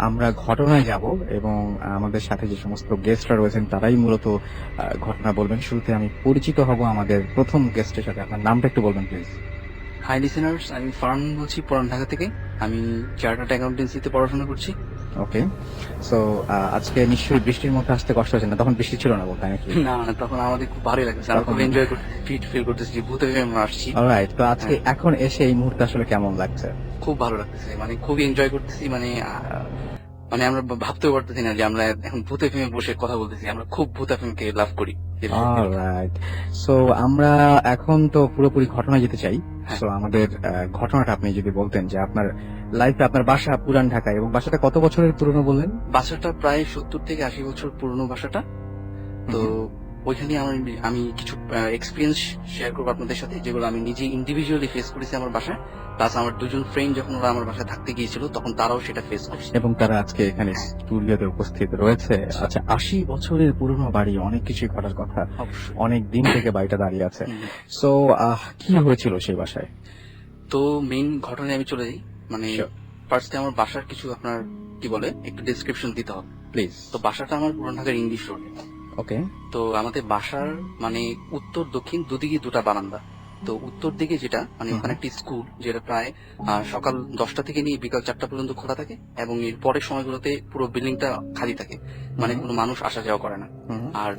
আমরা ঘটনায় যাব এবং আমাদের সাথে যে সমস্ত গেস্টরা রয়েছেন তারাই মূলত ঘটনা বলবেন। শুরুতে আমি পরিচিত হব আমাদের প্রথম গেস্টের সাথে। আপনার নামটা একটু বলবেন প্লিজ। হাই লিসেনার্স, আমি ফারহান বলছি পুরান ঢাকা থেকে। আমি চার্টার্ড অ্যাকাউন্টেন্সিতে পড়াশোনা করছি। ওকে, সো আজকে নিশ্চয়ই বৃষ্টির মধ্যে আসতে কষ্ট হচ্ছে না? তখন বৃষ্টি ছিল না বলতে নাকি? না না, তখন আমাদের খুব ভালোই লাগছে, আমরা খুব এনজয় ফিল করতেছি যে ভূতে আমরা আসছি। অলরাইট, তো আজকে এখন এসে এই মুহূর্তে আসলে কেমন লাগছে? খুব ভালো লাগতেছে, মানে খুবই এনজয় করতেছি। মানে আমরা ভাবতেও পারতেছি না যে আমরা এখন ভূতে ফিল্মে বসে কথা বলতেছি। আমরা খুব ভূতে ফিল্মকে লাভ করি। অলরাইট, সো আমরা এখন তো পুরোপুরি ঘটনায় যেতে চাই। সো আমাদের ঘটনাটা আপনি যদি বলতেন যে আপনার লাইফে, আপনার বাসা পুরান ঢাকায়, এবং বাসাটা কত বছরের পুরনো বললেন? বাসাটা প্রায় 70 থেকে 80 বছর পুরনো বাসাটা। তো ওইখানে আমি কিছু এক্সপিরিয়েন্স শেয়ার করবো আপনাদের সাথে, যেগুলো আমি নিজে ইন্ডিভিজুয়ালি ফেস করেছি আমার বাসায়। প্লাস আমার দুজন ফ্রেন্ড যখন ওরা আমার বাসায় থাকতে গিয়েছিল তখন তারাও সেটা ফেস করছে, এবং তারা আজকে এখানে স্টুডিওতে উপস্থিত রয়েছে। আচ্ছা, 80 বছরের পুরনো বাড়ি, অনেক কিছুই ঘটার কথা। অনেক দিন থেকে বাড়িটা দাঁড়িয়ে আছে। সো কি হয়েছিল সেই বাসায়? তো মেইন ঘটনায় আমি চলে যাই। মানে ফার্স্টে আমার বাসার কিছু আপনার কি বলে একটু ডেসক্রিপশন দিতে হবে প্লিজ। তো বাসাটা আমার পুরান ঢাকার ইংলিশ রোড। ওকে। তো আমাদের বাসার মানে উত্তর দক্ষিণ দুদিকে দুটা বারান্দা। তো উত্তর দিকে যেটা মানে ওখানে একটি স্কুল, যেটা প্রায় সকাল 10টা থেকে নিয়ে বিকাল 4টা পর্যন্ত খোলা থাকে, এবং এর পরের সময়গুলোতে পুরো বিল্ডিংটা খালি থাকে, মানে কোনো মানুষ আসা যাওয়া করে না। আর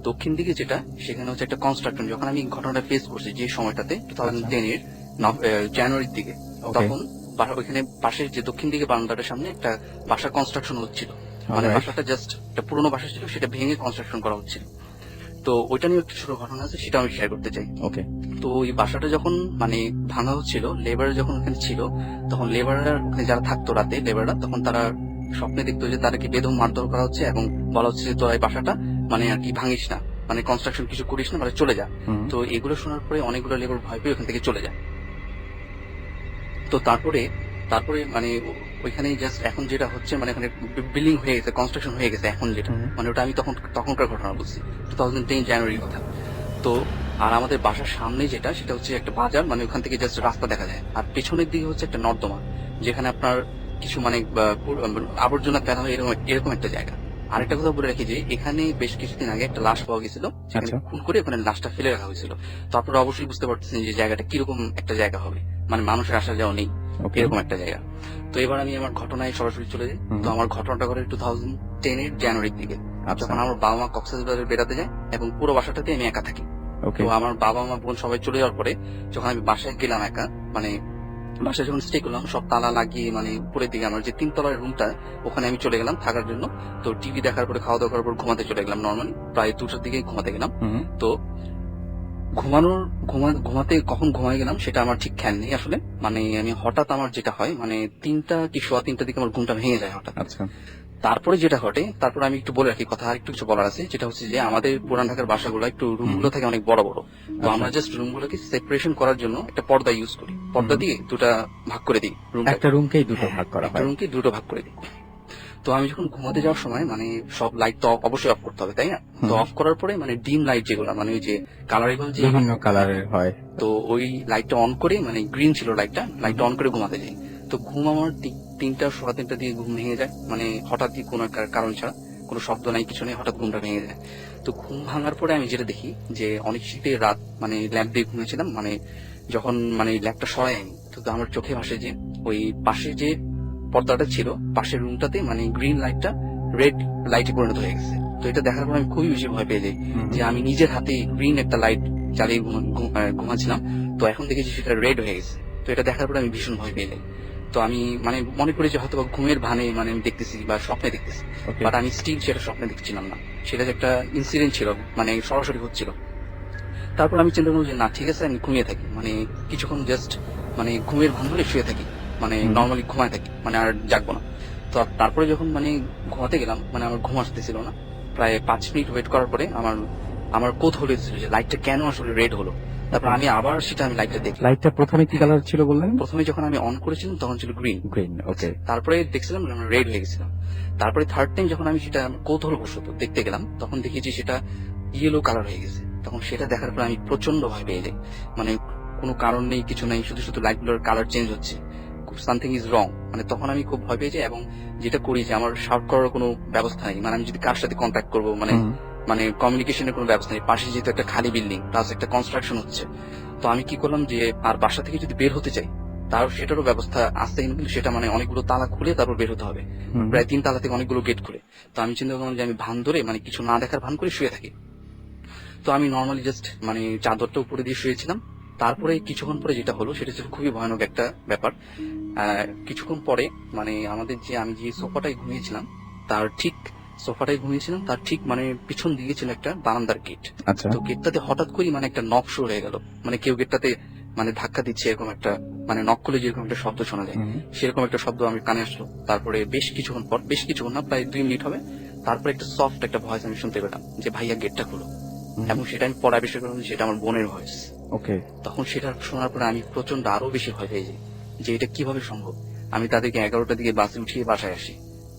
দক্ষিণ দিকে যেটা, সেখানে হচ্ছে একটা কনস্ট্রাকশন। যখন আমি ঘটনাটা ফেস করছি যে সময়টাতে 2010 এর জানুয়ারির দিকে, তখন ওইখানে পাশের যে দক্ষিণ দিকে বারান্দাটার সামনে একটা বাসা কনস্ট্রাকশন হচ্ছিল। মানে বাসাটা জাস্ট একটা পুরোনো বাসা ছিল, সেটা ভেঙে কনস্ট্রাকশন করা হচ্ছিল। তো ওইটা নিয়ে একটা ছোট ঘটনা আছে, সেটা আমি শেয়ার করতে চাই। ওকে। তো ওই বাসাটা যখন মানে ভাঙা হচ্ছিল, লেবার যখন ওখানে ছিল, তখন লেবাররা ওখানে যারা থাকতো রাতে, লেবাররা তখন তারা স্বপ্নে দেখতো যে তাদেরকে বেদম মারধর করা হচ্ছে, এবং বলা হচ্ছে যে তোরা এই বাসাটা মানে আর কি ভাঙিস না, মানে কনস্ট্রাকশন কিছু করিস না, মানে চলে যা। তো এগুলো শোনার পরে অনেকগুলো লেবার ভয় পেয়ে ওখান থেকে চলে যায়। তো তারপরে মানে ওইখানে জাস্ট এখন যেটা হচ্ছে, মানে এখানে বিল্ডিং হয়ে গেছে, কনস্ট্রাকশন হয়ে গেছে এখন যেটা, মানে ওটা আমি তখনকার ঘটনা বলছি, 2010 জানুয়ারির কথা। তো আর আমাদের বাসার সামনে যেটা, সেটা হচ্ছে একটা বাজার, মানে ওখান থেকে জাস্ট রাস্তা দেখা যায়। আর পেছনের দিকে হচ্ছে একটা নর্দমা, যেখানে আপনার কিছু মানে আবর্জনা ফেলা হয়, এরকম একটা জায়গা। আরেকটা কথা বলে রাখি যে এখানে বেশ কিছুদিন আগে একটা লাশ পাওয়া গেছিল, সেখানে খুন করে ওখানে লাশটা ফেলে রাখা হয়েছিল। তো আপনারা অবশ্যই বুঝতে পারতেছেন যে জায়গাটা কিরকম একটা জায়গা হবে, মানে মানুষের আসা যাওয়া নেই, এরকম একটা জায়গা। তো এবার আমি আমার ঘটনায় সরাসরি চলে যাই। তো আমার ঘটনাটা ঘটে 2010 এর জানুয়ারির দিকে, যখন আমার বাবা মা কক্সবাজারে বেড়াতে যায়, এবং পুরো বাসাটাতে আমি একা থাকি। তো আমার বাবা মা বোন সবাই চলে যাওয়ার পরে যখন আমি বাসায় গেলাম একা, মানে বাসায় যখন স্টে করলাম, সব তালা লাগিয়ে, মানে উপরের দিকে আমার যে 3 তলার রুমটা, ওখানে আমি চলে গেলাম থাকার জন্য। তো টিভি দেখার পরে, খাওয়া দাওয়া করার পর ঘুমাতে চলে গেলাম। নর্মালি প্রায় 2টার দিকে ঘুমাতে গেলাম। তো ঘুমাতে কখন ঘুমাই গেলাম সেটা আমার ঠিক খেয়াল নেই আসলে। মানে আমি হঠাৎ, আমার যেটা হয় মানে 3টা কি 3:15 দিকে আমার ঘুমটা ভেঙে যায় হঠাৎ। আচ্ছা। তারপরে যেটা ঘটে, তারপরে আমি একটু বলে রাখি কথা, আর একটু কিছু বলার আছে, যেটা হচ্ছে যে আমাদের পুরান ঢাকার বাসাগুলো একটু রুমগুলো থাকে অনেক বড় বড়। তো আমরা জাস্ট রুমগুলোকে সেপারেশন করার জন্য একটা পর্দা ইউজ করি, পর্দা দিয়ে দুটা ভাগ করে দিই। একটা রুমকেই দুটো ভাগ করা হয়, রুমকে দুটো ভাগ করে দিই। তো আমি যখন ঘুমাতে যাওয়ার সময়, মানে সব লাইট তো অবশ্যই অফ করতে হবে, তাই না? তো অফ করার পরে মানে ডিম লাইট যেগুলো, মানে ওই যে কালারেবল, যে বিভিন্ন কালারের হয়, তো ওই লাইটটা অন করে, মানে গ্রিন ছিল লাইটটা অন করে ঘুমাতে যাই। তো ঘুম আমার 3টা 3:15 দিয়ে ঘুম ভেঙে যায়, মানে হঠাৎই কোনো একটা কারণ ছাড়া, কোনো শব্দ নাই, কিছু নেই, হঠাৎ ঘুমটা ভেঙে যায়। তো ঘুম ভাঙার পরে আমি যেটা দেখি যে অনেক শীতের রাত, মানে ল্যাম্প দিয়ে ঘুমিয়েছিলাম, মানে যখন মানে ল্যাম্পটা সরাই আমি, তো আমার চোখে ভাসে যে ওই পাশে যে পর্দাটা ছিল পাশের রুমটাতে, মানে গ্রিন লাইটটা রেড লাইটে পরিণত হয়ে গেছে। তো এটা দেখার পর আমি খুবই বেশি ভয় পেয়ে যাই, যে আমি নিজের হাতে গ্রিন একটা লাইট চালিয়ে ঘুমাচ্ছিলাম, তো এখন দেখেছি সেটা রেড হয়ে গেছে। তো এটা দেখার পরে আমি ভীষণ ভয় পেয়ে যাই। তো আমি মানে মনে করি যে হয়তো ঘুমের ভানে মানে আমি দেখতেছি বা স্বপ্নে দেখতেছি, বাট আমি স্টিল সেটা স্বপ্নে দেখছিলাম না, সেটা যে একটা ইনসিডেন্ট ছিল, মানে সরাসরি হচ্ছিল। তারপর আমি চিন্তা করলাম যে না, ঠিক আছে, আমি ঘুমিয়ে থাকি, মানে কিছুক্ষণ জাস্ট মানে ঘুমের ভান ধরে শুয়ে থাকি, মানে নর্মালি ঘুমায় থাকি, মানে আর জাগবো না। তো তারপরে যখন মানে ঘুমাতে গেলাম, মানে আমার ঘুম আসতেছিল না, প্রায় 5 মিনিট ওয়েট করার পরে আমার কৌতূহল হয়েছিল যে লাইটটা কেন আসলে রেড হলো। তারপর আমি আবার সেটা আমি লাইটটা দেখি। লাইটটা প্রথমে কি কালার ছিল বললেন? প্রথমে যখন আমি অন করেছিলাম তখন ছিল গ্রিন। ওকে। তারপরে দেখছিলাম রেড হয়ে গেছিলাম। তারপরে থার্ড টাইম যখন আমি সেটা কৌতূহলবশত দেখতে গেলাম, তখন দেখি যে সেটা ইয়েলো কালার হয়ে গেছে। তখন সেটা দেখার পর আমি প্রচন্ড ভয় পেয়ে যাই, মানে কোনো কারণ নেই, কিছু নেই, শুধু শুধু লাইটগুলোর কালার চেঞ্জ হচ্ছে। সামথিং ইজ রং, মানে তখন আমি খুব ভয় পেয়ে যাই এবং যেটা করি যে আমার শাউট করার কোনো ব্যবস্থা নেই, মানে আমি যদি কার সাথে কন্ট্যাক্ট করবো, মানে মানে কমিউনিকেশনের কোনো ব্যবস্থা নেই, পাশে যেহেতু একটা খালি বিল্ডিং প্লাস একটা কনস্ট্রাকশন হচ্ছে। তো আমি কি করলাম যে আর বাসা থেকে যদি বের হতে চাই তার সেটারও ব্যবস্থা আসতে, কিন্তু সেটা মানে অনেকগুলো তালা খুলে তারপর বের হতে হবে, প্রায় 3 তালা থেকে অনেকগুলো গেট খুলে। তো আমি চিন্তা করলাম যে আমি ভান ধরে মানে কিছু না দেখার ভান করে শুয়ে থাকি। তো আমি নর্মালি জাস্ট মানে চাদরটা উপরে দিয়ে শুয়েছিলাম। তারপরে কিছুক্ষণ পরে যেটা হলো সেটা ছিল খুবই ভয়ানক একটা ব্যাপার। কিছুক্ষণ পরে মানে আমাদের যে আমি যে সোফাটায় ঘুমিয়েছিলাম তার ঠিক মানে পিছন দিকে ছিল একটা বারান্দার গেট। আচ্ছা। তো গেটটাতে হঠাৎ করে মানে একটা নক শো হয়ে গেল, মানে কেউ গেটটাতে মানে ধাক্কা দিচ্ছে, এরকম একটা মানে নক করলে যেরকম একটা শব্দ শোনা যায় সেরকম একটা শব্দ আমি কানে আসলো। তারপরে বেশ কিছুক্ষণ না প্রায় 2 মিনিট হবে, তারপরে একটা সফট একটা ভয়েস আমি শুনতে পেলাম যে ভাইয়া গেটটা খুলো। এবং সেটা আমি পড়া বিষয় করলাম সেটা আমার বোনের ভয়েস। ওকে। তখন সেটা শোনার পরে আমি প্রচন্ড আরো বেশি ভয় পেয়ে যাই যে এটা কিভাবে সম্ভব। আমি তাদেরকে 11টার দিকে বাসে উঠিয়ে বাসায় আসি,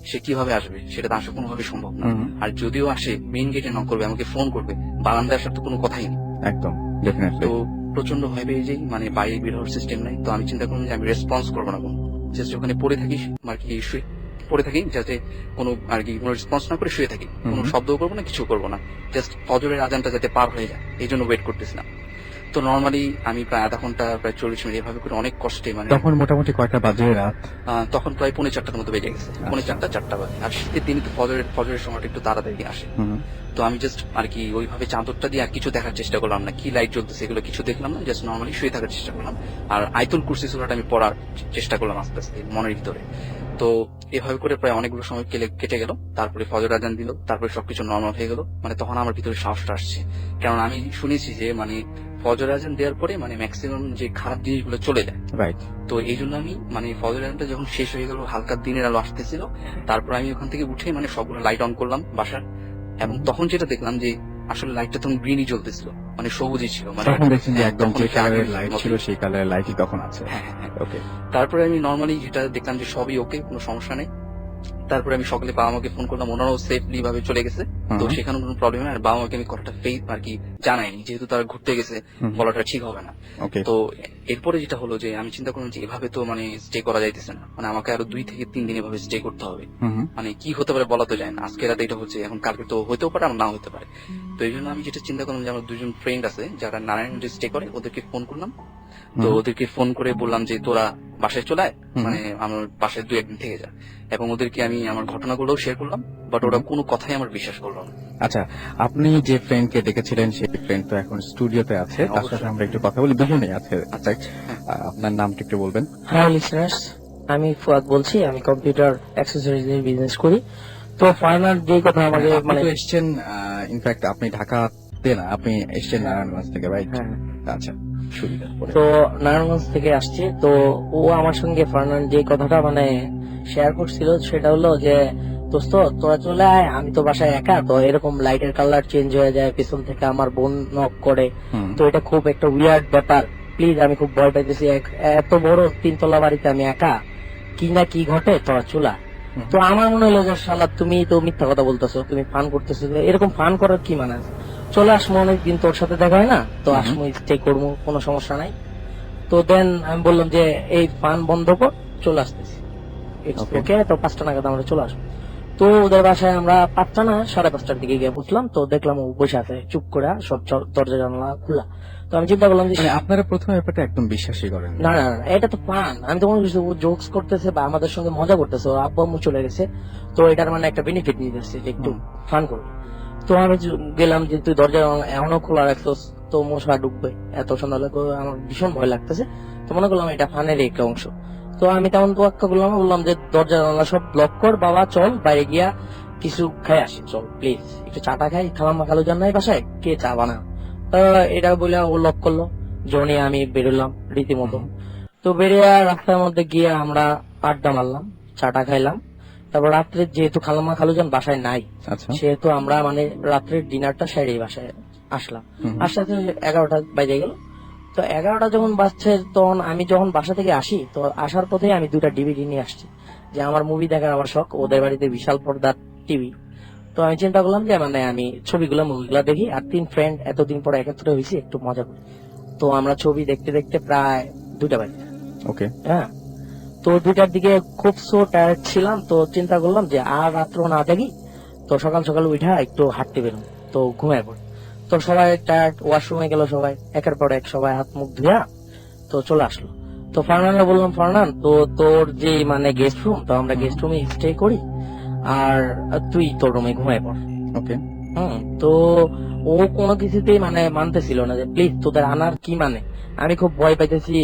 সে কিভাবে আসবে, সেটা তো আসা কোনোভাবে সম্ভব না। আর যদিও আসে মেইন গেটে নক করবে, আমাকে ফোন করবে, বারান্দায় আসার তো কোনো কথাই নেই। একদম ডেফিনেটলি। তো প্রচন্ড ভয় পেয়ে যাই, মানে বাইরে বের হওয়ার সিস্টেম নাই। তো আমি চিন্তা করলাম যে আমি রেসপন্স করবো না, জাস্ট ওখানে পড়ে থাকি আর কি, পড়ে থাকি যাতে কোনো আর কি কোনো রেসপন্স না করে শুয়ে থাকি, কোনো শব্দও করবো না, কিছু করবো না, জাস্ট ফজরের আজানটা যাতে পার হয়ে যায় এই জন্য ওয়েট করতেছিলাম। তো নর্মালি আমি প্রায় আধা ঘন্টা প্রায় 40 মিনিট এভাবে করে অনেক কষ্টে মানে তখন মোটামুটি কয়টা বাজে রাত? তখন প্রায় 3:45টার মতো বেজে গেছে, 3:45-4টা বাজে। আর শীতের দিনে তো ফজরের সময়টা একটু তাড়াতাড়ি আসে। তো আমি জাস্ট আর কি ওইভাবে চাদরটা দিয়ে আর কিছু দেখার চেষ্টা করলাম না, কি লাইট জ্বলতেছে এগুলো কিছু দেখলাম না, জাস্ট নর্মালি শুয়ে থাকার চেষ্টা করলাম। আর আয়াতুল কুরসি সূরাটা আমি পড়ার চেষ্টা করলাম আস্তে আস্তে মনের ভিতরে। তো এভাবে করে প্রায় অনেকগুলো সময় কেটে গেল। তারপরে ফজর আজান দিল, তারপরে সবকিছু নর্মাল হয়ে গেল। মানে তখন আমার ভিতরে সাহসটা আসছে, কারণ আমি শুনেছি যে মানে ফজর আজান দেওয়ার পরে মানে ম্যাক্সিমাম যে খারাপ জিনিসগুলো চলে যায়। রাইট। তো এই জন্য আমি মানে ফজর আজানটা যখন শেষ হয়ে গেল, হালকা দিনের আলো আসতেছিল, তারপর আমি ওখান থেকে উঠে মানে সবগুলো লাইট অন করলাম বাসার। এবং তখন যেটা দেখলাম যে আসলে লাইটটা তখন গ্রিনই জ্বলতেছিল, মানে সবুজই ছিল, মানে তখন দেখছেন যে একদম তখন যে একটু কালারের আগের লাইট মতো। ছিল সেই কালারের লাইটই তখন আছে। হ্যাঁ। ওকে। তারপরে আমি নর্মালি যেটা দেখলাম যে সবই ওকে, কোনো সমস্যা নেই। তারপরে আমি সকালে বাবা মাকে ফোন করলাম, ওনারাও সেফলি ভাবে চলে গেছে। তো সেখানে কোনো প্রবলেম নেই। আর বাবা মাকে আমি কথাটা ফেস আর কি জানাইনি, যেহেতু তারা ঘুরতে গেছে, বলাটা ঠিক হবে না। ওকে। তো এরপরে যেটা হলো যে আমি চিন্তা করলাম যে এভাবে তো মানে স্টে করা যাইতেছে না, মানে আমাকে আরো 2 থেকে 3 দিন এভাবে স্টে করতে হবে। মানে কি হতে পারে বলা তো যায় না, আজকে রাতে এটা হচ্ছে, এখন কালকে তো হতেও পারে আর নাও হতে পারে। তো এই জন্য আমি যেটা চিন্তা করলাম যে আমার 2জন ফ্রেন্ড আছে যারা নারায়ণগঞ্জে স্টে করে, ওদেরকে ফোন করলাম। তো ওদেরকে ফোন করে বললাম যে তোরা বাসায় চলে আয়, মানে আমার বাসায় 2-1 দিন থেকে যা। এবং ওদেরকে আমি আমার ঘটনাগুলো শেয়ার করলাম, বাট ওরা কোনো কথাই আমার বিশ্বাস করলো না। আচ্ছা, আপনি যে ফ্রেন্ডকে ডেকেছিলেন সেই ফ্রেন্ড তো এখন স্টুডিওতে আছে, তার সাথে আমরা একটু কথা বলি। দুজনেই আছে। আচ্ছা, আপনার নামটা একটু বলবেন? হ্যাঁ লিসনার্স, আমি ফুয়াদ বলছি, আমি কম্পিউটার অ্যাক্সেসরিজ এর বিজনেস করি। তো ফাইনাল যে কথা আমাকে মানে এসছেন, ইনফ্যাক্ট আপনি ঢাকাতে না, আপনি এসছেন নারায়ণগঞ্জ থেকে, রাইট? হ্যাঁ। আচ্ছা, সুবিধা। তো নারায়ণগঞ্জ থেকে আসছি। তো ও আমার সঙ্গে ফাইনাল যে কথাটা মানে শেয়ার করছিল সেটা হলো যে দোস্ত তোরা চলে আয়, আমি তো বাসায় একা, তো এরকম লাইটের কালার চেঞ্জ হয়ে যায়, পেছন থেকে আমার বোন নক করে, তো এটা খুব একটা উইয়ার্ড ব্যাপার, প্লিজ আমি খুব ভয় পাইতেছি, এত বড় 3 তলা বাড়িতে আমি একা, কি না কি ঘটে, তোরা চলা। তো আমার মনে হলো যে শালা তুমি তো মিথ্যা কথা বলতেছো, তুমি ফান করতেছো, এরকম ফান করার কি মানে আছে, চলে আসমো, অনেকদিন তোর সাথে দেখা হয় না, তো আসমো, স্টে করবো, কোনো সমস্যা নাই। তো দেন আমি বললাম যে এই ফান বন্ধ কর, চলে আসতেছি। ওকে, তো 5টা নাগাদ আমরা চলে আসবো। তো ওদের বাসায় আমরা 5টা না 5:30টার দিকে গিয়ে বুঝলাম, তো দেখলাম ও বসে আছে চুপ করে, সব দরজা জানালা খোলা। তো আমি চিন্তা করলাম যে মানে আপনারা প্রথমে ব্যাপারটা একদম বিশ্বাসই করেন না না না, এটা তো ফান, আমি তো মনে করছি ও জোকস করতেছে বা আমাদের সঙ্গে মজা করতেছে, ওর আব্বু আম্মু চলে গেছে, তো এটার মানে একটা বেনিফিট নিয়ে যাচ্ছে যে একটু ফান করবে। তো আমি গেলাম যে তুই দরজা এমনও খোলা রাখছোস, তো মশা ঢুকবে, এত সন্ধ্যা লাগবে, আমার ভীষণ ভয় লাগতেছে। তো মনে করলাম এটা ফানের একটা অংশ। তো আমি তেমন তোয়াক্কা করলাম, বললাম যে দরজা জানালা সব ব্লক কর বাবা, চল বাইরে গিয়া কিছু খাই আসি, চল প্লিজ একটু চাটা খাই, খালাম্মা খালু জান নাই বাসায়, কে চা বানা। তো এটা বলে ও লক করলো, জনি আমি বেরোলাম রীতিমতো। তো বেরিয়ে রাস্তার মধ্যে গিয়ে আমরা আড্ডা মারলাম, চাটা খাইলাম। তারপর রাত্রে যেহেতু খালাম্মা খালুজান বাসায় নাই, সেহেতু আমরা মানে রাত্রের ডিনারটা সেরে বাসায় আসলাম। আসতে 11টা বাজে গেল। তো 11টা যখন বাজছে, তখন আমি যখন বাসা থেকে আসি, তো আসার পথে আমি 2টা ডিভিডি নিয়ে আসছি, যে আমার মুভি দেখার আমার শখ, ওদের বাড়িতে বিশাল পর্দার টিভি। তো আমি চিন্তা করলাম যে মানে আমি মুভিগুলা দেখি, আর 3 ফ্রেন্ড এতদিন পরে একত্র হয়েছি, একটু মজা করি। তো আমরা ছবি দেখতে দেখতে প্রায় 2টা বাজে। ওকে। হ্যাঁ, তো 2টার দিকে খুব টায়ার্ড ছিলাম, তো চিন্তা করলাম যে আর রাত্র না জাগি, তো সকাল সকাল উঠা একটু হাঁটতে বেরোম, তো ঘুমায় পড়ি। তো সবাই টায়ার্ড, ওয়াশরুমে গেল সবাই, একের পর এক সবাই হাত মুখ ধুয়া তো চলে আসলো। তো ফারনানকে বললাম, ফারনান তো তোর যে মানে গেস্ট রুম, তো আমরা গেস্ট রুমে স্টে করি, আর তুই তোর রুমে ঘুমায় পড়। ওকে। তো ও কোনো কিছুতেই মানে মানতেছিল না যে প্লিজ তোদের আনার কি মানে, আমি খুব ভয় পাইতেছি,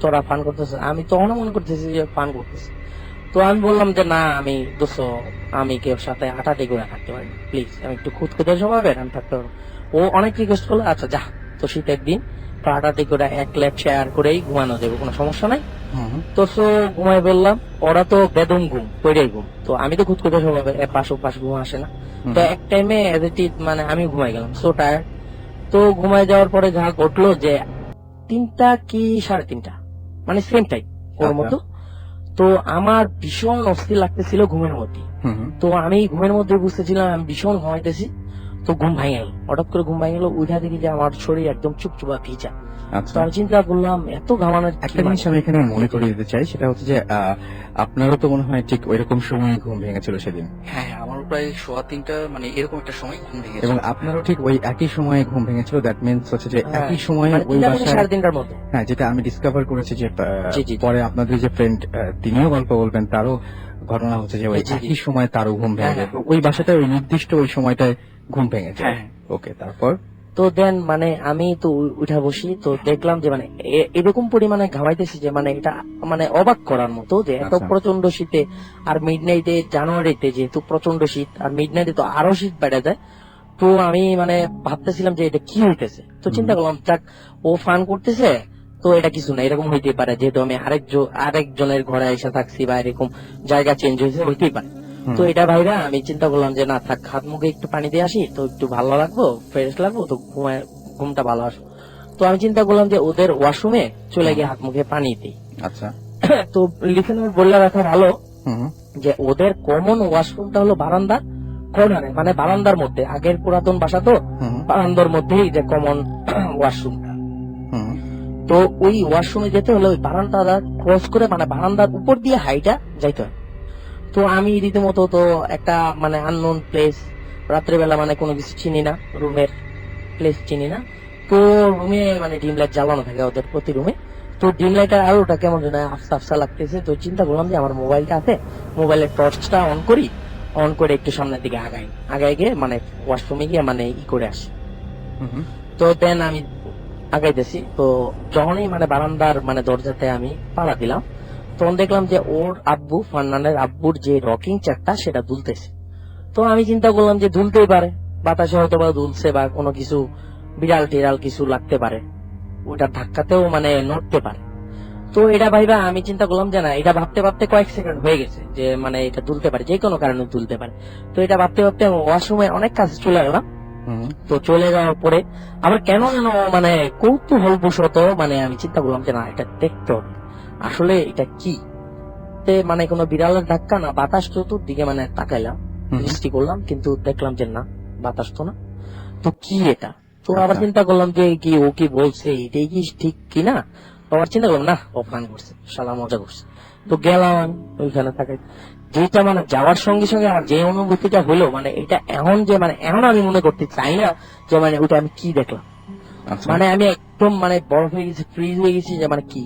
তোরা ফান করতেছিস, আমি তখনও মনে করতেছি যে ফান করতেছি। তো আমি বললাম যে না, আমি দোস্ত আমি কেউ সাথে হাঁটাহাঁটি করে থাকতে পারি, প্লিজ আমি একটু খুঁতখুঁতে স্বভাবের, আমি থাকতে পারবো। ও অনেক রিকোয়েস্ট করলো, আচ্ছা যা, তো শীতের দিন তো হাঁটাহাঁটি করে এক ল্যাব শেয়ার করেই ঘুমানো যাবে, কোনো সমস্যা নাই। তো ঘুমাই বললাম, ওরা তো বেদম ঘুম, পড়েই ঘুম, তো আমি তো খুঁতখুঁতে স্বভাবের, পাশ ও পাশ ঘুম আসে না। তো এক টাইমে মানে আমি ঘুমাই গেলাম, সো টায়ার্ড। তো ঘুমাই যাওয়ার পরে যা ঘটলো যে 3টা কি 3:30, মানে সেম টাইম ওর মতো। তো আমার ভীষণ অস্থির লাগতেছিল ঘুমের মধ্যে। তো আমি ঘুমের মধ্যে বুঝতেছিলাম আমি ভীষণ ঘুমাইতেছি। তো ঘুম ভাঙে গেল, হঠাৎ করে ঘুম ভাঙে গেল, উঠা দেখি যে আমার শরীর একদম চুপচুপা ভিজা। তো আমি চিন্তা করলাম এত ঘামানোর একটা জিনিস আমি এখানে মনে করিয়ে দিতে চাই, সেটা হচ্ছে যে আপনারও তো মনে হয় ঠিক ওইরকম সময় ঘুম ভেঙেছিল সেদিন। হ্যাঁ, আমার প্রায় 3:15 মানে এরকম একটা সময় ঘুম ভেঙেছে। এবং আপনারও ঠিক ওই একই সময়ে ঘুম ভেঙেছিল, দ্যাট মিনস হচ্ছে যে একই সময়ে ওই বাসায় 3:30টার মধ্যে। হ্যাঁ, যেটা আমি ডিসকভার করেছি যে জি, জি। পরে আপনাদের যে ফ্রেন্ড তিনিও গল্প বলবেন, তারও ঘটনা হচ্ছে যে ওই জি, জি। একই সময় তারও ঘুম ভেঙে হ্যাঁ, যায়। তো ওই বাসাটায় ওই নির্দিষ্ট ওই সময়টায় ঘুম ভেঙে যায়। হ্যাঁ। ওকে, তারপর? তো দেন মানে আমি তো উঠা বসি, তো দেখলাম যে মানে এরকম পরিমাণে ঘামাইতেছি যে মানে এটা মানে অবাক করার মতো, যে এত আচ্ছা। প্রচন্ড শীতে, আর মিডনাইটে, জানুয়ারিতে যেহেতু প্রচন্ড শীত, আর মিডনাইটে তো আরো শীত বেড়ে যায়। তো আমি মানে ভাবতেছিলাম যে এটা কি হইতেছে। তো চিন্তা করলাম যাক, ও ফান করতেছে, তো এটা কিছু না, এরকম হইতে পারে, যেহেতু আমি আরেকজনের ঘরে এসে থাকছি বা এরকম জায়গা চেঞ্জ হয়েছে, হইতেই পারে। তো এটা ভাইরা আমি চিন্তা করলাম যে না থাক, হাত মুখে একটু পানি দিয়ে আসি, তো একটু ভালো লাগবো, ফ্রেশ লাগবো, তো ঘুমটা ভালো আসবো। তো আমি চিন্তা করলাম যে ওদের ওয়াশরুমে চলে গিয়ে হাত মুখে পানি দিই। আচ্ছা। তো লিসেনার বললে রাখা ভালো হুম। যে ওদের কমন ওয়াশরুমটা হলো বারান্দা কর্নারে, মানে বারান্দার মধ্যে, আগের পুরাতন বাসা তো বারান্দার মধ্যেই যে কমন ওয়াশরুমটা। হুম। তো ওই ওয়াশরুমে যেতে হলে ওই বারান্দাটা ক্রস করে মানে বারান্দার উপর দিয়ে হাইটা যাইতে হয়। তো আমি রীতিমতো তো একটা মানে আননোন প্লেস, রাত্রেবেলা মানে কোনো কিছু চিনি না, রুমের প্লেস চিনি না। তো রুমে মানে ডিম লাইট জ্বালানো থাকে ওদের প্রতি রুমে। তো ডিম লাইটের আলোটা কেমন যেন আফসা আফসা লাগতেছে। তো চিন্তা করলাম যে আমার মোবাইলটা আছে, মোবাইলের টর্চটা অন করি, অন করে একটু সামনের দিকে আগাই গিয়ে মানে ওয়াশরুমে গিয়ে মানে করে আসি। তো দেন আমি আগাইতেছি, তো যখনই মানে বারান্দার মানে দরজাতে আমি পাড়া দিলাম, তখন দেখলাম যে ওর আব্বু, ফারনানের আব্বুর যে রকিং চেয়ারটা সেটা দুলতেছে। তো আমি চিন্তা করলাম যে দুলতেই পারে, বাতাসে হয়তো বা দুলছে, বা কোনো কিছু বিড়াল টিড়াল কিছু লাগতে পারে, ওটার ধাক্কাতেও মানে নড়তে পারে। তো এটা ভাইবা আমি চিন্তা করলাম যে না, এটা ভাবতে ভাবতে কয়েক সেকেন্ড হয়ে গেছে যে মানে এটা দুলতে পারে, যে কোনো কারণে দুলতে পারে। তো এটা ভাবতে ভাবতে ওয়াশরুমে অনেক কাছে চলে গেলাম। তো চলে যাওয়ার পরে আবার কেন যেন মানে কৌতূহল বশত মানে আমি চিন্তা করলাম যে না, এটা দেখতে হবে আসলে এটা কি, মানে কোনো বিড়ালের ধাক্কা না বাতাস, চতুর্দিকে মানে তাকাইলাম, দৃষ্টি করলাম, কিন্তু দেখলাম যে না, বাতাস তো না, তো কি এটা। তো আবার চিন্তা করলাম যে কি ও কি বলছে এটাই কি ঠিক কিনা। আবার চিন্তা করলাম না, ও ফান করছে, শালা মজা করছে। তো গেলাম আমি ওইখানে থাকাই, যেটা মানে যাওয়ার সঙ্গে সঙ্গে আর যে অনুভূতিটা হলো মানে এটা এখন যে মানে এখন আমি মনে করতে চাই না যে মানে ওটা আমি কি দেখলাম। মানে আমি একদম মানে বরফ হয়ে গেছি, ফ্রিজ হয়ে গেছি, যে মানে কি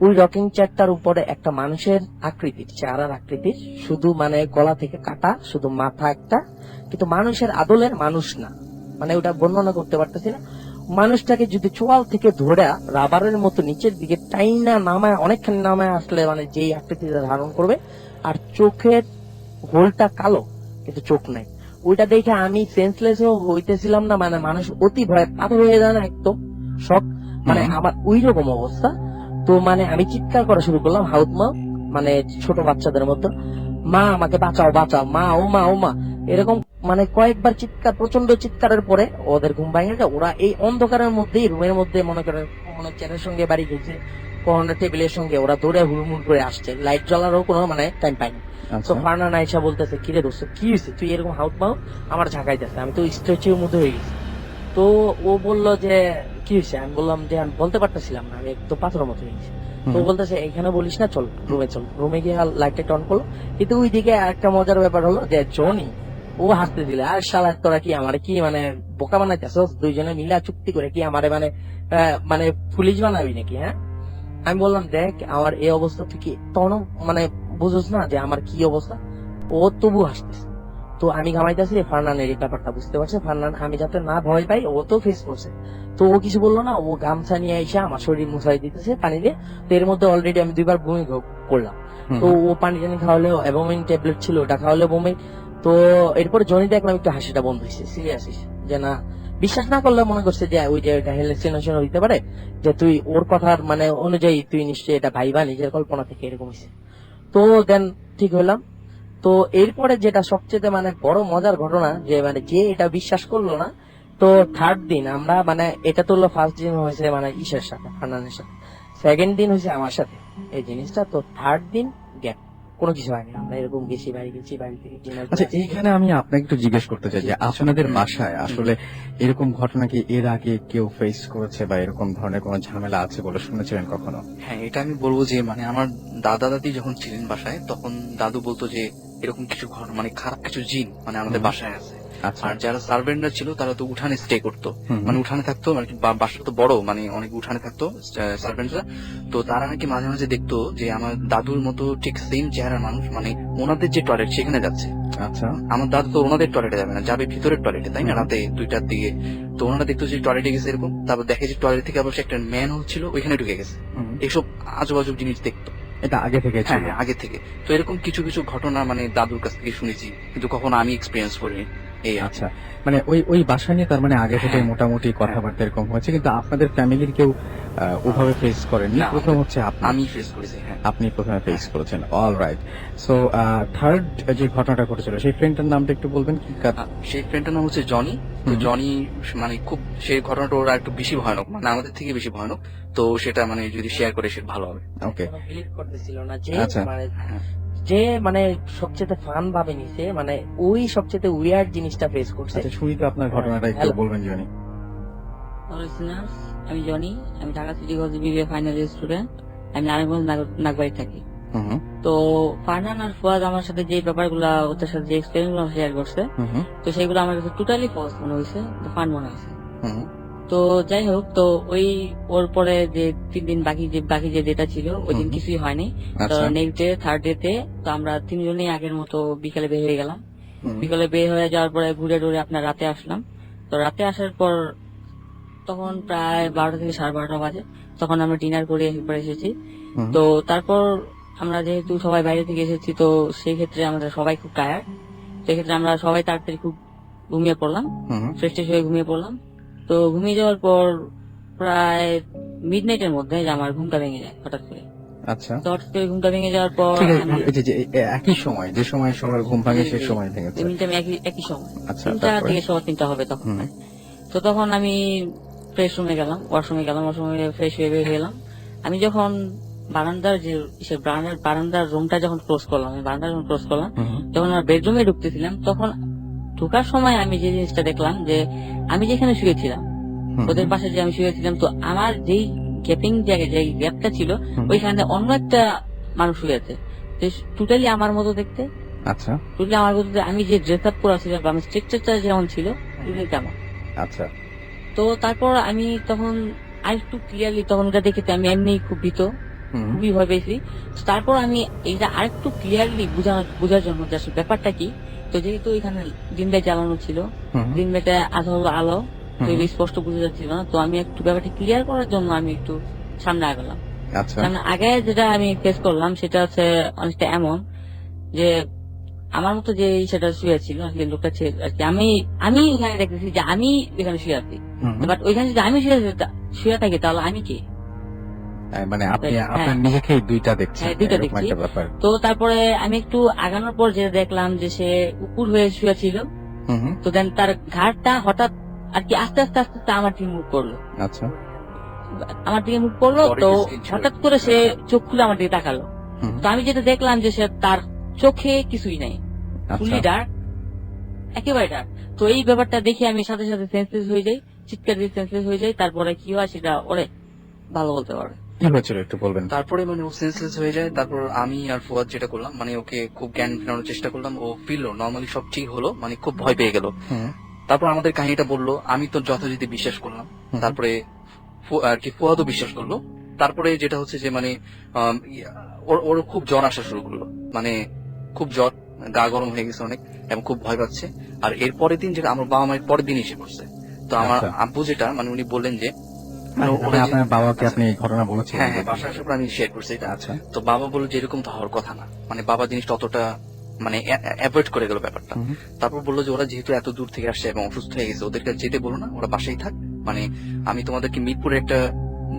ওই রকিং চেয়ারটার উপরে একটা মানুষের আকৃতির, চেহারার আকৃতির, শুধু মানে গলা থেকে কাটা, শুধু মাথা একটা, কিন্তু মানুষের আদলের মানুষ না, মানে ওটা বর্ণনা করতে পারতেছি না। মানুষটাকে যদি চোয়াল থেকে ধরে রাবারের মতো নিচের দিকে টাইনা নামায়, অনেকখানি নামায় আসলে মানে যেই আকৃতিটা ধারণ করবে, আর চোখের হোলটা কালো কিন্তু চোখ নাই। ওইটা দেখে আমি সেন্সলেস হইতেছিলাম না, মানে মানুষ অতি ভয় পাথর হয়ে যায় না, একদম শক, মানে আমার ওই রকম অবস্থা। তো মানে আমি চিৎকার করা শুরু করলাম হাউতমা, মানে ছোট বাচ্চাদের মতো, মা আমাকে বাঁচাও বাঁচাও, মা ও মা ও মা, এরকম মানে কয়েকবার চিৎকার, প্রচন্ড চিৎকারের পরে ওদের ঘুম ভাঙে যায়। ওরা এই অন্ধকারের মধ্যেই রুমের মধ্যে মনে করেন কোনো চেয়ারের সঙ্গে বাড়ি গেছে, কোনো টেবিলের সঙ্গে, ওরা দৌড়ে হুড়মুড় করে আসছে, লাইট জ্বলারও কোনো মানে টাইম পাইনি। তো ফারনান আয়েশা বলতেছে, কিরে দোস্ত কি হয়েছে, তুই এরকম হাউত মাউ আমার ঝাঁকাইতেছে, আমি তো স্ট্রেচের মধ্যে হয়ে গেছি। তো ও বললো যে কি হয়েছে? আমি বললাম যে আমি বলতে পারতেছিলাম না, আমি একটু পাথরের মতো হয়েছি। তো ও বলতেছে এখানে বলিস না, চল রুমে চল। রুমে গিয়ে লাইটটা অন করলো, কিন্তু ওইদিকে একটা মজার ব্যাপার হলো যে জনি ও হাসতেছিল, আর শালা তোরা কি আমার কি মানে বোকা বানাইতেছ, দুইজনে মিলা চুক্তি করে কি আমারে মানে মানে পুলিশ বানাবি নাকি? হ্যাঁ, আমি বললাম দেখ আমার এই অবস্থা থেকে তখন মানে বুঝোস না যে আমার কি অবস্থা। ও তবু হাসতেছে। তো আমি ঘামাইতেছি, ফারনানের এই ব্যাপারটা বুঝতে পারছে। ফারনান আমি যাতে না ভয় পাই, ও তো ফেস করছে। তো ও কিছু বললো না, ও গামছা নিয়ে এসে আমার শরীর মুছাই দিতেছে পানি দিয়ে। তো এর মধ্যে অলরেডি আমি 2 বার বমি করলাম। তো ও পানি টানি খাওয়ালে, অ্যাভোমিন ট্যাবলেট ছিল ওটা খাওয়ালে বমি। তো এরপরে জনি দেখলাম একটু হাসিটা বন্ধ হয়েছে, সিরিয়াস যে না, বিশ্বাস না করলে মনে করছে যে ওই যে এটা হ্যালুসিনেশন হইতে পারে, যে তুই ওর কথার মানে অনুযায়ী তুই নিশ্চয়ই এটা ভাইবা নিজের কল্পনা থেকে এরকম হয়েছে। তো দেন ঠিক হইলাম। তো এরপরে যেটা সবচেয়ে মানে বড় মজার ঘটনা, যে মানে যে এটা বিশ্বাস করলো না, তো থার্ড দিন আমরা মানে এটা তো হলো ফার্স্ট দিন হয়েছে মানে ইসের সাথে, ফারনানের সাথে, সেকেন্ড দিন হয়েছে আমার সাথে এই জিনিসটা। তো থার্ড দিন গ্যাপ, কোনো কিছু হয়নি। আমরা এরকম গেছি, বাড়ি গেছি, বাড়ি থেকে dinner আচ্ছা, করেছি। এইখানে আমি আপনাকে একটু জিজ্ঞেস করতে চাই যে আপনাদের বাসায় আসলে এরকম ঘটনা কি এর আগে কেউ ফেস করেছে বা এরকম ধরনের কোনো ঝামেলা আছে বলে শুনেছিলেন কখনো? হ্যাঁ, এটা আমি বলবো যে মানে আমার দাদা দাদি যখন ছিলেন বাসায়, তখন দাদু বলতো যে এরকম কিছু মানে খারাপ কিছু জিন মানে আমাদের বাসায় আছে। আচ্ছা। আর যারা সার্ভেন্টরা ছিল তারা তো উঠানে স্টে করতো, হুম। মানে উঠানে থাকতো, মানে বাসা তো বড়, মানে অনেক উঠানে থাকতো সার্ভেন্টরা। তো তারা নাকি মাঝে মাঝে দেখতো যে আমার দাদুর মতো ঠিক সেম চেহারার মানুষ মানে ওনাদের যে টয়লেট সেখানে যাচ্ছে। আচ্ছা। আমার দাদু তো ওনাদের টয়লেটে যাবে না, যাবে ভিতরের টয়লেটে, তাই না, রাতে 2টার দিকে। তো ওনারা দেখতো যে টয়লেটে গেছে এরকম, তারপর দেখে যে টয়লেট থেকে আবার একটা ম্যান হোল ছিল, ওইখানে ঢুকে গেছে। হুম। এইসব আজব আজব জিনিস দেখতো। এটা আগে থেকে হ্যাঁ, ছিল? আগে থেকে। তো এরকম কিছু কিছু ঘটনা মানে দাদুর কাছ থেকে শুনেছি, কিন্তু কখনো আমি এক্সপিরিয়েন্স করিনি। এই আছে। আচ্ছা, মানে ওই বাসা নিয়ে তার মানে আগে থেকে হ্যাঁ। মোটামুটি কথাবার্তা এরকম হয়েছে, কিন্তু আপনাদের ফ্যামিলির কেউ ওভাবে ফেস করেননি? না, প্রথম হচ্ছে আমি ফেস করেছি। হ্যাঁ, আপনি প্রথমে ফেস করেছেন। All right. সো থার্ড যে ঘটনাটা ঘটেছিল সেই ফ্রেন্ডটার নামটা একটু বলবেন কি? সেই ফ্রেন্ডটার নাম হচ্ছে জনি। তো জনি মানে খুব, সেই ঘটনাটা ওরা একটু বেশি ভয়ানক, মানে আমাদের থেকে বেশি ভয়ানক। তো সেটা মানে যদি শেয়ার করে সেটা ভালো হবে। ওকে। বিলিভ করতেছিল না যে আচ্ছা। মানে যে মানে সবচেয়ে ফান ভাবে নিছে, মানে ওই সবচেয়ে উইয়ার্ড জিনিসটা ফেস করছে। আচ্ছা, শুরুতে আপনার ঘটনাটা একটু Hello. বলবেন জনি। লিসেনার্স, আমি জনি, আমি Dhaka city college BBA final year student. আমি নারায়ণগঞ্জ নাগবাড়ি থাকি। হুম তো ফারহান আর ফুয়াদ আমার সাথে যে ব্যাপারগুলো, ওদের সাথে যে এক্সপেরিয়েন্স গুলো শেয়ার করছে, হুম তো সেগুলো আমার কাছে টোটালি ফলস মনে হয়েছে, ফান মনে হয়েছে। হুম তো যাই হোক, তো ওই ওর পরে যে 3 দিন বাকি যে ডেটা ছিল, ওই দিন হুম। কিছুই হয়নি। তো আচ্ছা। নেক্সট ডে থার্ড ডে তে তো আমরা 3 জনই আগের মতো বিকালে বের হয়ে গেলাম। হুম। বিকালে বের হয়ে যাওয়ার পরে ঘুরে টুরে আপনার রাতে আসলাম। তো রাতে আসার পর তখন প্রায় 12টা থেকে 12:30 বাজে, তখন আমরা ডিনার করে এরপর এসেছি। হুম। তো তারপর আমরা যেহেতু সবাই বাইরে থেকে এসেছি, তো সেই ক্ষেত্রে আমরা সবাই খুব টায়ার্ড। সেক্ষেত্রে আমরা সবাই তাড়াতাড়ি খুব ঘুমিয়ে পড়লাম, হুম। ফ্রেশ ট্রেশ হয়ে ঘুমিয়ে পড়লাম। তো ঘুমিয়ে যাওয়ার পর প্রায় মিডনাইটের মধ্যে যে আমার ঘুমটা ভেঙে যায় হঠাৎ করে। আচ্ছা, তো হঠাৎ করে ঘুমটা ভেঙে যাওয়ার পর ঠিক আছে। আমি- এই যে একই সময় যে সময় সবার ঘুম ভাঙে সেই সময় ভেঙেছে। এমনিতে আমি একই সময় আচ্ছা, 3টা তারপরে? থেকে 3:15 হবে তখন। হুম। তো তখন আমি ফ্রেশ রুমে গেলাম, ওয়াশরুমে ফ্রেশ হয়ে বের হলাম। আমি যখন বারান্দার যে বারান্দার রুমটা যখন ক্লোজ করলাম, আমি বারান্দার রুম ক্লোজ করলাম, হুম। যখন আমার বেডরুমে ঢুকতেছিলাম, তখন ঢোকার সময় আমি যে জিনিসটা দেখলাম, যে আমি যেখানে শুয়েছিলাম, হুম। ওদের পাশে যে আমি শুয়েছিলাম, তো আমার যেই গ্যাপিং জায়গায় যে গ্যাপটা ছিল, হুম। ওইখানে অন্য একটা মানুষ শুয়ে আছে, টোটালি আমার মতো দেখতে। আচ্ছা টোটালি আমার মতো আমি যে ড্রেস আপ করা ছিল বা আমার স্ট্রাকচারটা যেমন ছিল, টোটালি তেমন। আচ্ছা। তো তারপর আমি তখন আরেকটু ক্লিয়ারলি তখন ওটা দেখেছি, আমি এমনি খুব ভীত, হুম। খুবই ভয় পেয়েছি। তো তারপর আমি এইটা আরেকটু ক্লিয়ারলি বোঝার জন্য যে আসলে ব্যাপারটা কি, তো যেহেতু এখানে দিনটা জ্বালানো ছিল, হুম। দিনটা আলো, তো হুম। স্পষ্ট বোঝা যাচ্ছিল না। তো আমি একটু ব্যাপারটা ক্লিয়ার করার জন্য আমি একটু সামনে আগালাম। আচ্ছা। সামনে আগে যেটা আমি ফেস করলাম সেটা হচ্ছে অনেকটা এমন, যে আমার মতো যে সেটা শুয়ে ছিল আসলে লোকটা ছিল আর কি, আমি এখানে দেখতেছি যে আমি এখানে শুয়ে আছি, হুম। বাট ওইখানে যদি আমি শুয়ে থাকি তাহলে আমি কি? মানে আপনি হ্যাঁ। আপনার নিজেকেই দুইটা দেখছেন, হ্যাঁ, দুইটা এরকম দেখছি। একটা ব্যাপার। তো তারপরে আমি একটু আগানোর পর যেটা দেখলাম যে সে উপর হয়ে শুয়ে ছিল। হুম হুম। তো দেন তার ঘাড়টা হঠাৎ আর কি আস্তে আস্তে আস্তে আস্তে আমার দিকে মুভ করলো, আচ্ছা। আমার দিকে মুভ করলো। Body তো skin ছিল। হঠাৎ করে সে চোখ খুলে আমার দিকে তাকালো। হুম। তো আমি যেটা দেখলাম যে সে তার চোখে কিছুই নাই, ফুলি আচ্ছা। ডার্ক, একেবারে ডার্ক। তো এই ব্যাপারটা দেখে আমি সাথে সাথে সেন্সলেস হয়ে যাই। চিৎকার দিয়ে সেন্সলেস হয়ে যায়, তারপরে কি হয় সেটা ওরে ভালো বলতে পারবে। কি হয়েছিল একটু বলবেন? তারপরে মানে ও সেন্সলেস হয়ে যায়, তারপর আমি আর ফুয়াদ যেটা করলাম মানে ওকে খুব জ্ঞান ফেরানোর চেষ্টা করলাম, ও ফিরলো, নর্মালি সব ঠিক হলো, মানে খুব ভয় পেয়ে গেল। হুম, তারপর আমাদের কাহিনীটা বললো, আমি তো যথারীতি বিশ্বাস করলাম, হুম। তারপরে আর কি ফুয়াদও বিশ্বাস করলো। তারপরে যেটা হচ্ছে যে মানে ওর খুব জ্বর আসা শুরু করলো, মানে খুব জ্বর, গা গরম হয়ে গেছে অনেক এবং খুব ভয় পাচ্ছে। আর এর পরের দিন যেটা আমার বাবা মায়ের পরের দিন এসে পড়ছে, তো আমার আচ্ছা। আব্বু যেটা মানে উনি বললেন যে মানে ওরা যে- আপনার বাবাকে আপনি এই ঘটনা বলেছেন? হ্যাঁ হ্যাঁ, বাসায় আসার পর আমি শেয়ার করছি এটা। আচ্ছা। তো বাবা বলল যে এরকম তো হওয়ার কথা না, মানে বাবা জিনিসটা অতটা মানে অ্যাভয়েড করে গেল ব্যাপারটা। হুম। তারপর বললো যে ওরা যেহেতু এত দূর থেকে আসছে এবং অসুস্থ হয়ে গেছে, ওদেরকে আর যেতে বলো না, ওরা বাসায় থাক, মানে আমি তোমাদেরকে মিরপুরে একটা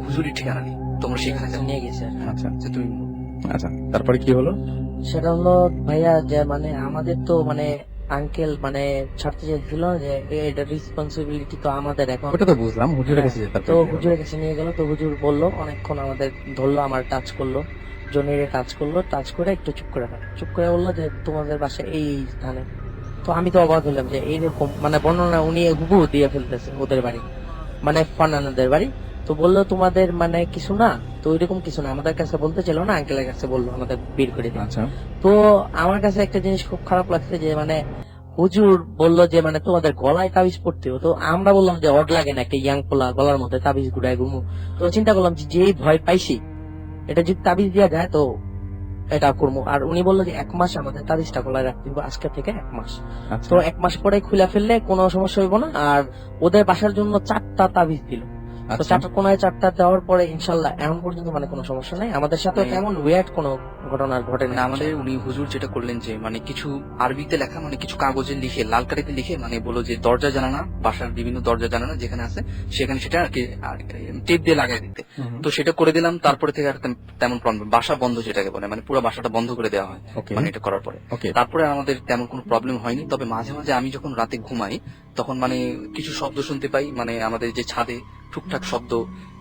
হুজুরি ঠিকানা দিই, তোমরা সেখানে যাও। নিয়ে গেছে। আচ্ছা যে তুমি আচ্ছা, তারপরে কি হলো? সেটা হলো ভাইয়া যে মানে আমাদের তো মানে আঙ্কেল মানে ছাড়তে চেয়েছিল যে এটা রেসপন্সিবিলিটি তো আমাদের এখন। ওটা তো বুঝলাম, হুজুরের কাছে যেতে তো হুজুরের কাছে নিয়ে গেল, তো হুজুর বললো অনেকক্ষণ আমাদের ধরলো, আমার টাচ করলো, জনিরে টাচ করলো, টাচ করে একটু চুপ করে থাকো, চুপ করে বললো যে তোমাদের বাসায় এই স্থানে। তো আমি তো অবাক হলাম যে এইরকম মানে বর্ণনা উনি হুবহু দিয়ে ফেলতেছে ওদের বাড়ি, মানে ফানানাদের বাড়ি। তো বললো তোমাদের মানে কিছু না, তো ওইরকম কিছু না, আমাদের কাছে বলতে ছিল না, আঙ্কেলের কাছে বললো আমাদের বের করে দিয়ে। আচ্ছা। তো আমার কাছে একটা জিনিস খুব খারাপ লাগছে যে মানে হুজুর বললো যে মানে তোমাদের গলায় তাবিজ পড়তে, তো আমরা বললাম যে অড লাগে না একটা ইয়াং পোলা গলার মধ্যে তাবিজ ঘুরায় ঘুমু। তো চিন্তা করলাম যে যেই ভয় পাইছি, এটা যদি তাবিজ দেওয়া যায় তো এটা করবো। আর উনি বললো যে 1 মাস আমাদের তাবিজটা গলায় রাখতে হবে, আজকে থেকে 1 মাস। আচ্ছা। তো 1 মাস পরে খুলে ফেললে কোনো সমস্যা হইব না। আর ওদের বাসার জন্য 4টা তাবিজ দিল, তো আচ্ছা। 4টা কোনায় 4টা দেওয়ার পরে ইনশাল্লাহ এখন পর্যন্ত মানে কোনো সমস্যা নাই আমাদের সাথে, মানে- তেমন ওয়েট কোনো ঘটনা ঘটে মানে না আমাদের উনি হুজুর যেটা করলেন যে মানে কিছু আরবিতে লেখা, মানে কিছু কাগজে লিখে লাল কালিতে লিখে মানে বলো যে দরজা জানানা, বাসার বিভিন্ন দরজা জানানা যেখানে আছে সেখানে সেটা আর কি টেপ দিয়ে লাগাই দিতে। হুম। তো সেটা করে দিলাম, তারপরে থেকে আর তেমন প্রবলেম, বাসা বন্ধ যেটাকে বলে, মানে পুরো বাসাটা বন্ধ করে দেওয়া হয় ওকে মানে এটা করার পরে। ওকে। তারপরে আমাদের তেমন কোনো প্রবলেম হয়নি, তবে মাঝে মাঝে আমি যখন রাতে ঘুমাই তখন মানে কিছু শব্দ শুনতে পাই, মানে আমাদের যে ছাদে টুকটাক শব্দ,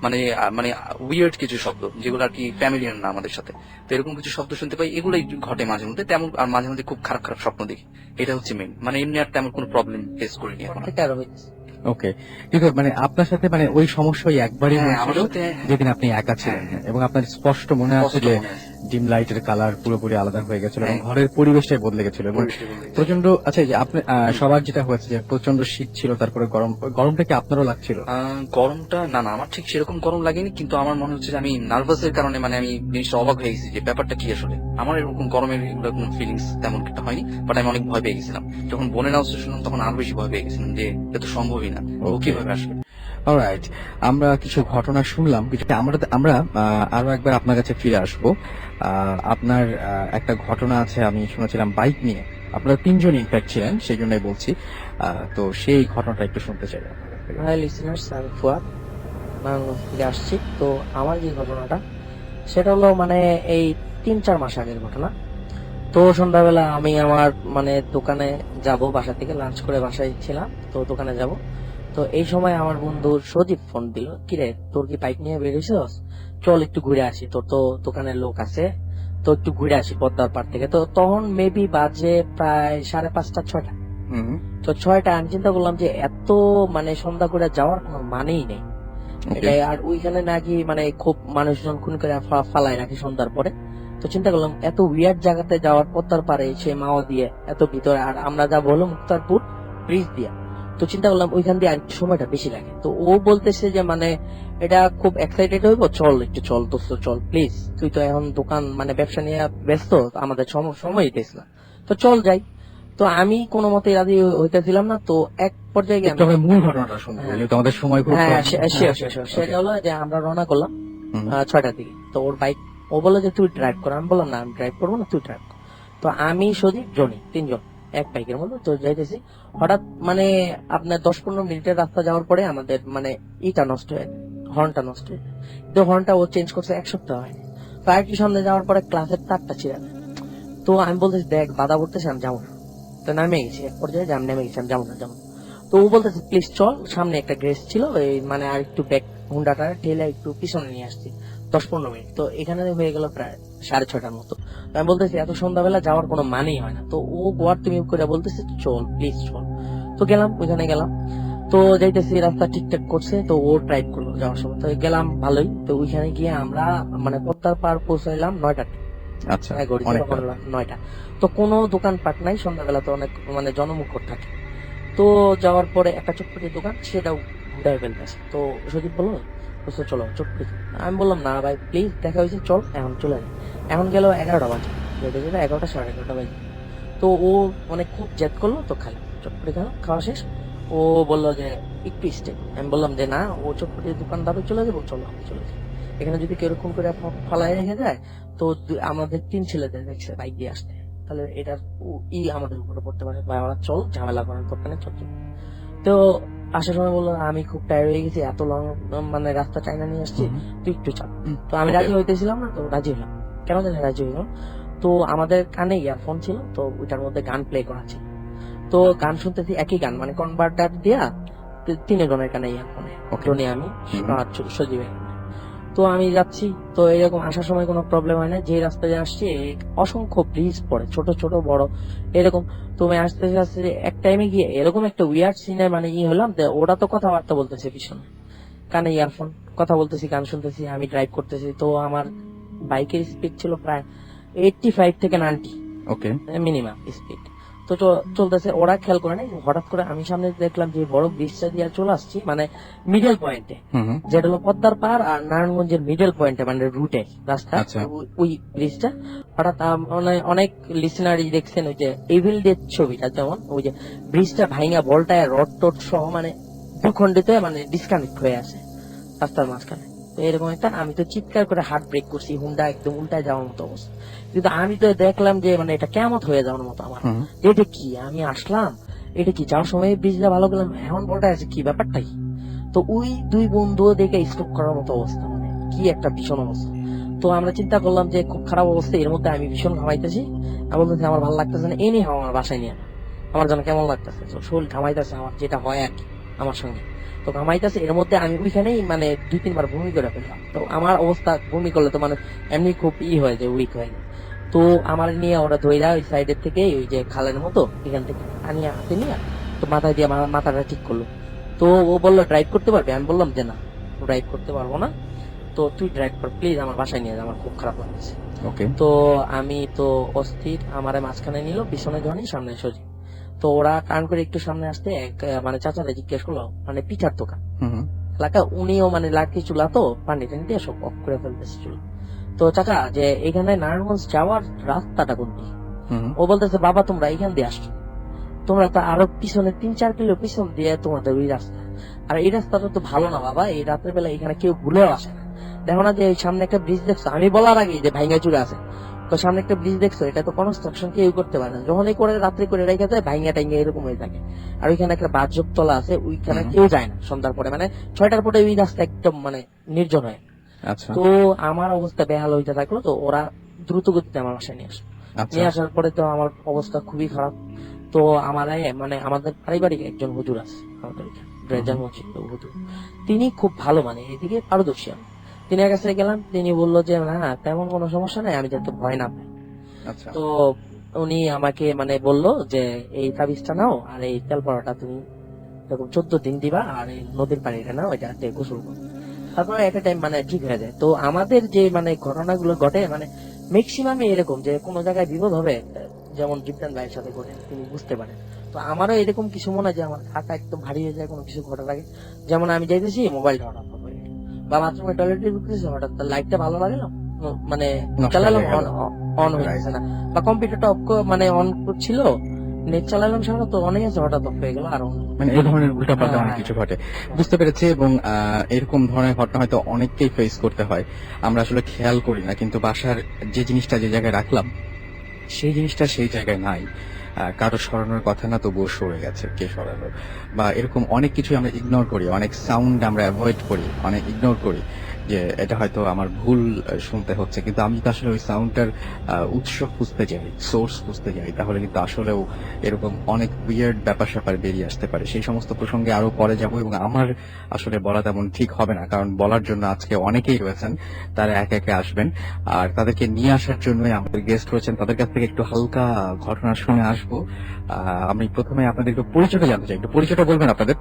মানে মানে উইয়ার্ড কিছু শব্দ যেগুলো আর কি ফ্যামিলিয়ার না আমাদের সাথে। তো এরকম কিছু শব্দ শুনতে পাই, এগুলোই ঘটে মাঝে মধ্যে তেমন। আর মাঝে মাঝে খুব খারাপ খারাপ স্বপ্ন দেখি, এটা হচ্ছে মেইন, মানে এমনি আর তেমন কোনো প্রবলেম ফেস করিনি এখন। থেকে আরো হয়েছে। ওকে, কিন্তু মানে আপনার সাথে মানে ওই সমস্যা ওই একবারই হ্যাঁ, হয়েছিল আমার সাথে যেদিন আপনি একা ছিলেন, হ্যাঁ। এবং আপনার স্পষ্ট মনে আছে স্পষ্ট যে মনে আছে। ডিম লাইটের কালার পুরোপুরি আলাদা হয়ে গেছিল এবং হ্যাঁ। ঘরের পরিবেশটাই বদলে গেছিল এবং পরিষ্কার বলে দিয়েছে। প্রচন্ড। আচ্ছা, এই যে আপনি সবার যেটা হয়েছে যে প্রচন্ড শীত ছিল, তারপরে গরম, গরমটা কি আপনারও লাগছিল? গরমটা না না, আমার ঠিক সেরকম গরম লাগেনি, কিন্তু আমার মনে হচ্ছে যে আমি নার্ভাসের কারণে মানে আমি জিনিসটা অবাক হয়ে গেছি যে ব্যাপারটা কি আসলে। আমার এরকম গরমের এগুলো কোনো ফিলিংস তেমন একটা হয়নি, বাট আমি অনেক ভয় পেয়ে গেছিলাম যখন বোনের আওয়াজ শুনলাম, তখন আরো বেশি ভয় পেয়ে গেছিলাম যে এটা তো সম্ভবই না, ও Okay. কিভাবে আসবে। অলরাইট, আমরা কিছু ঘটনা শুনলাম, আমরা আরো একবার আপনার কাছে ফিরে আসবো। আপনার একটা ঘটনা আছে, আমি শুনেছিলাম বাইক নিয়ে, আপনারা 3জন ইনফ্যাক্ট ছিলেন, সেই জন্যই বলছি। তো সেই ঘটনাটা একটু শুনতে চাই আপনাদের থেকে। হাই লিসেনার্স, আমি ফুয়াদ, বাংলাদেশ থেকে আসছি। তো আমার যে ঘটনাটা সেটা হলো মানে এই 3-4 মাস আগের ঘটনা। তো সন্ধ্যাবেলা আমি আমার মানে দোকানে যাব, বাসা থেকে লাঞ্চ করে বাসায় ছিলাম, তো দোকানে যাব। তো এই সময় আমার বন্ধু সজীব ফোন দিল, কিরে তোর কি বাইক নিয়ে বেরিয়েছিস, চল একটু ঘুরে আসি, তোর তো দোকানের লোক আছে, তো একটু ঘুরে আসি পদ্মার পাড় থেকে। তো তখন মেবি বাজে প্রায় 5:30-6টা। হুম। তো 6টা আমি চিন্তা করলাম যে এত মানে সন্ধ্যা করে যাওয়ার কোনো মানেই নেই Okay. এটাই। আর ওইখানে নাকি মানে খুব মানুষজন খুন করে ফালায় রাখে সন্ধ্যার পরে। তো চিন্তা করলাম এত উইয়ার্ড জায়গাতে যাওয়ার পদ্মার পারে সে মাওয়া দিয়ে এত ভিতরে, আর আমরা যাবো হলো মুক্তারপুর ব্রিজ দিয়া। তো চিন্তা করলাম ওইখান দিয়ে আর একটু সময়টা বেশি লাগে। তো ও বলতেছে যে মানে এটা খুব এক্সাইটেড হইব, চল একটু চল দোস্ত চল প্লিজ, তুই তো এখন দোকান মানে ব্যবসা নিয়ে ব্যস্ত, আমাদের সময় দিস না, তো চল যাই। তো আমি কোনো মতে রাজি হইতেছিলাম না। তো এক পর্যায়ে গিয়ে একটু আমরা মূল ঘটনাটা শুনবো, যেহেতু আমাদের সময় খুব হ্যাঁ কম। সেটা হলো যে আমরা রওনা করলাম হুম। 6টার দিকে। তো ওর বাইক, ও বললো যে তুই ড্রাইভ কর, আমি বললাম না আমি ড্রাইভ করবো না, তুই ড্রাইভ কর। তো আমি সজীব জনি 3জন এক বাইকের মধ্যে তো যাইতেছি। হঠাৎ মানে আপনার 10-15 মিনিটের রাস্তা যাওয়ার পরে আমাদের মানে ইটা নষ্ট হয়ে, হর্নটা নষ্ট হয়ে, তো হর্নটা ও চেঞ্জ করছে 1 সপ্তাহ হয়নি। তো আর একটু সামনে যাওয়ার পরে ক্লাসের তারটা ছিঁড়ে যায়। তো আমি বলতেছি দেখ বাধা পড়তেছে, আমি যাবো না। তো নামে গেছি, এক পর্যায়ে আমি নেমে গেছি, আমি যাবো না। তো ও বলতেছে প্লিজ চল, সামনে একটা গ্রেস ছিল এই মানে আর একটু ব্যাক হুন্ডাটা ঠেলে একটু পিছনে নিয়ে আসছি 10-15 মিনিট। তো এখানে হয়ে গেল প্রায় 6:30টার মতো। তো আমি বলতেছি এত সন্ধ্যাবেলা যাওয়ার কোনো মানেই হয় না। তো ও গোয়ার তুমি করে বলতেছে চল প্লিজ চল। তো গেলাম, ওইখানে গেলাম। তো যাইতেছি, রাস্তা ঠিকঠাক করছে, তো ও ড্রাইভ করলো যাওয়ার সময়, তো গেলাম ভালোই। তো ওইখানে গিয়ে আমরা মানে পদ্মার পার পৌঁছাইলাম 9টা, আচ্ছা, ঘড়িতে অনেকটা। তখন 9টা। তো কোনো দোকানপাট নাই, সন্ধ্যাবেলা তো অনেক মানে জনমুখর থাকে। তো যাওয়ার পরে একটা চটপটির দোকান, সেটাও ঘুরাই ফেলতেছে। তো সজীব বললো দোস্ত চলো চটপটি। আমি বললাম না ভাই প্লিজ, দেখা হয়েছে, চল এখন চলে যাই। এখন গেল 11টা বাজে, 11টা 11:30 বাজে। তো ও মানে খুব জেদ করলো, তো খাই চটপটি খেলাম, খাওয়া শেষ। ও বললো যে একটু স্টে। আমি বললাম যে না, ও চটপটির দোকানদারও চলে যাবো, চলো আমি চলে যাই। এখানে যদি কেরকম করে ফালাই রেখে যায়, তো আমাদের 3 ছেলেদের দেখছে বাইক দিয়ে আসতে, তাহলে এটার আমাদের উপরে পড়তে পারে, বা আমরা চল ঝামেলা করার দোকানে চল চল। তো আসার সময় বললো আমি খুব টায়ার্ড হয়ে গেছি, এত লং মানে রাস্তা চাইনা নিয়ে আসছি, তুই একটু চাপ। তো আমি রাজি হইতেছিলাম না, তো রাজি হলাম। কেন জানি রাজি হইলাম, তো আমাদের কানে ইয়ারফোন ছিল, তো ওইটার মধ্যে গান প্লে করা ছিল। তো গান শুনতেছি, একই গান মানে কনভার্টার দিয়া 3 জনের কানে ইয়ারফোনে, Okay. টনি, আমি আর সজীবের। তো আমি যাচ্ছি, তো এরকম আসার সময় কোনো প্রবলেম হয় না। যে রাস্তায় আসছি অসংখ্য ব্রিজ পড়ে, ছোট ছোট বড় এরকম। তো আমি আস্তে আস্তে এক টাইমে গিয়ে এরকম একটা উইয়ার্ড সিনে মানে হলাম, ওরা তো কথাবার্তা বলতেছে পিছনে, কানে ইয়ারফোন, কথা বলতেছি, গান শুনতেছি, আমি ড্রাইভ করতেছি। তো আমার বাইকের স্পিড ছিল প্রায় 85 থেকে 90 ওকে। Minimum speed. তো চলতেছে, ওরা খেয়াল করে নাই। হঠাৎ করে আমি সামনে দেখলাম যে বড় ব্রিজটা দিয়ে চলে আসছি, মানে মিডল পয়েন্টে, যেটা হলো পদ্মার পার আর নারায়ণগঞ্জের মিডল পয়েন্টে, মানে রুটে রাস্তা, আচ্ছা। ওই ব্রিজটা। হঠাৎ মানে অনেক লিসনারই দেখছেন ওই যে এভিল ডেথ ছবিটা, যেমন ওই যে ব্রিজটা ভাঙা বলটায় রড টড সহ মানে ভূখণ্ডিত মানে ডিসকানেক্ট হয়ে আছে রাস্তার মাঝখানে। তো এরকম একটা, আমি তো চিৎকার করে হার্ট ব্রেক করছি, হুন্ডা একদম উল্টায় যাওয়ার মতো অবস্থা। কিন্তু আমি তো দেখলাম যে মানে এটা কেমন হয়ে যাওয়ার মতো আমার, যে এটা কি, আমি আসলাম এটা কি, যাওয়ার সময় ব্রিজটা ভালো গেলাম, এখন বলটা আছে কি, ব্যাপারটা কি। তো ওই 2 বন্ধু দেখে স্টপ করার মতো অবস্থা, মানে কি একটা ভীষণ অবস্থা। তো আমরা চিন্তা করলাম যে খুব খারাপ অবস্থা, এর মধ্যে আমি ভীষণ ঘামাইতেছি। আমি বলতেছি আমার ভালো লাগতেছে না, এনে আমার বাসায় নিয়ে আমার যেন কেমন লাগতেছে, শরীর ঘামাইতেছে আমার, যেটা হয় আর কি আমার সঙ্গে। তো ঘামাইতেছে, এর মধ্যে আমি ওইখানেই মানে 2-3 বার বমি করে ফেললাম। তো আমার অবস্থা, বমি করলে তো মানে এমনি খুব হয়ে যায়, উইক হয়ে যায়। তো আমার নিয়ে ওরা ধইরা ওই সাইডের থেকে ওই যে খালের মতো এখান থেকে আনিয়া হাতে নিয়ে, তো মাথায় দিয়ে মাথাটা ঠিক করলো। তো ও বললো ড্রাইভ করতে পারবে? আমি বললাম যে না, ড্রাইভ করতে পারবো না, তো তুই ড্রাইভ কর প্লিজ, আমার বাসায় নিয়ে যা, আমার খুব খারাপ লাগছে। ওকে। তো আমি তো অস্থির, আমারে মাঝখানে নিল, পিছনে জনি, সামনে সজীব। তো ওরা টার্ন করে একটু সামনে আসতে এক মানে চাচারে জিজ্ঞেস করলো, মানে পিঠার দোকান এলাকা, উনিও মানে লাঠি চুলা, তো পানি টানি দিয়ে সব অফ করে ফেলতেছে চুলা। তো চাচা যে এখানে নারায়ণগঞ্জ যাওয়ার রাস্তাটা কোনটি? ও বলতেছে বাবা তোমরা এখান দিয়ে আসছো, তোমরা তো আরো পিছনে 3-4 কিলো পিছন দিয়ে তোমাদের ওই রাস্তা, আর এই রাস্তাটা তো ভালো না বাবা, এই রাতের বেলা এখানে কেউ ভুলেও আসে না। দেখো না যে এই সামনে একটা ব্রিজ দেখছো, আমি বলার আগে যে ভাইঙ্গা চুরে আছে, তো সামনে একটা ব্রিজ দেখছো, এটা তো কনস্ট্রাকশন কেউ করতে পারে না, যখনই করে রাত্রে করে রেখে যায় ভাইঙ্গা টাইঙ্গা এরকম হয়ে থাকে। আর ওইখানে একটা বাহ্যক তলা আছে, ওইখানে কেউ যায় না সন্ধ্যার পরে, মানে 6টার পরে ওই রাস্তা একদম মানে নির্জন হয়। আচ্ছা। তো আমার অবস্থা বেহাল হইতে থাকলো। তো ওরা দ্রুত গতিতে আমার বাসায় নিয়ে আসলো। নিয়ে আসার পরে তো আমার অবস্থা খুবই খারাপ। তো আমার মানে আমাদের পারিবারিক একজন হুজুর আছে আমাদের রেজাল মসজিদ হুজুর, তিনি খুব ভালো, মানে এদিকে পারদর্শী। তিনি কাছে গেলাম, তিনি বললো যে না তেমন কোনো সমস্যা নাই, আমি যাতে ভয় না পাই। আচ্ছা। তো উনি আমাকে মানে বললো যে এই তাবিজটা নাও, আর এই তেল পড়াটা তুমি এরকম 14 দিন দিবা, আর এই নদীর পানিটা নাও, এটা গোসল করো, তারপরে একটা টাইম মানে ঠিক হয়ে যায়। তো আমাদের যে মানে ঘটনাগুলো ঘটে মানে ম্যাক্সিমামই এরকম, যে কোনো জায়গায় বিপদ হবে, যেমন জিপ্তান ভাইয়ের সাথে ঘটে, তিনি বুঝতে পারেন। তো আমারও এরকম কিছু মনে হয় যে আমার খাতা একদম ভারী হয়ে যায় কোনো কিছু ঘটার আগে। যেমন আমি যাইতেছি, মোবাইলটা হঠাৎ অফ হয়ে গেল, বা বাথরুমে টয়লেটে ঢুকতেছি, হঠাৎ লাইটটা ভালো লাগে না, মানে চালালাম অন হয়ে গেছে না, বা কম্পিউটারটা অফ মানে অন করছিল, নেট চালালাম সামনে, তো অনেক আছে, হঠাৎ অফ হয়ে গেল, আর মানে এই ধরনের উল্টাপাল্টা অনেক কিছু ঘটে, বুঝতে পেরেছি। এবং এরকম ধরনের ঘটনা হয়তো অনেককেই ফেস করতে হয়, আমরা আসলে খেয়াল করি না, কিন্তু বাসার যে জিনিসটা যে জায়গায় রাখলাম সেই জিনিসটা সেই জায়গায় নাই, কারো সরানোর কথা না, তবুও সরে গেছে, কে সরালো, বা এরকম অনেক কিছু আমরা ইগনোর করি, অনেক সাউন্ড আমরা অ্যাভয়েড করি, অনেক ইগনোর করি, যে এটা হয়তো আমার ভুল শুনতে হচ্ছে, কিন্তু আমি তো আসলে ওই সাউন্ডটার উৎস খুঁজতে যাই, সোর্স খুঁজতে যাই, তাহলে কিন্তু আসলেও এরকম অনেক উইয়ার্ড ব্যাপার স্যাপার বেরিয়ে আসতে পারে। সেই সমস্ত প্রসঙ্গে আরো পরে যাব, এবং আমার আসলে বলা তেমন ঠিক হবে না, কারণ বলার জন্য আজকে অনেকেই রয়েছেন, তারা একে একে আসবেন, আর তাদেরকে নিয়ে আসার জন্যই আমাদের গেস্ট রয়েছেন, তাদের কাছ থেকে একটু হালকা ঘটনা শুনে আসবো। আমি প্রথমে আপনাদের একটু পরিচয়টা জানতে চাই, একটু পরিচয়টা বলবেন আপনাদের?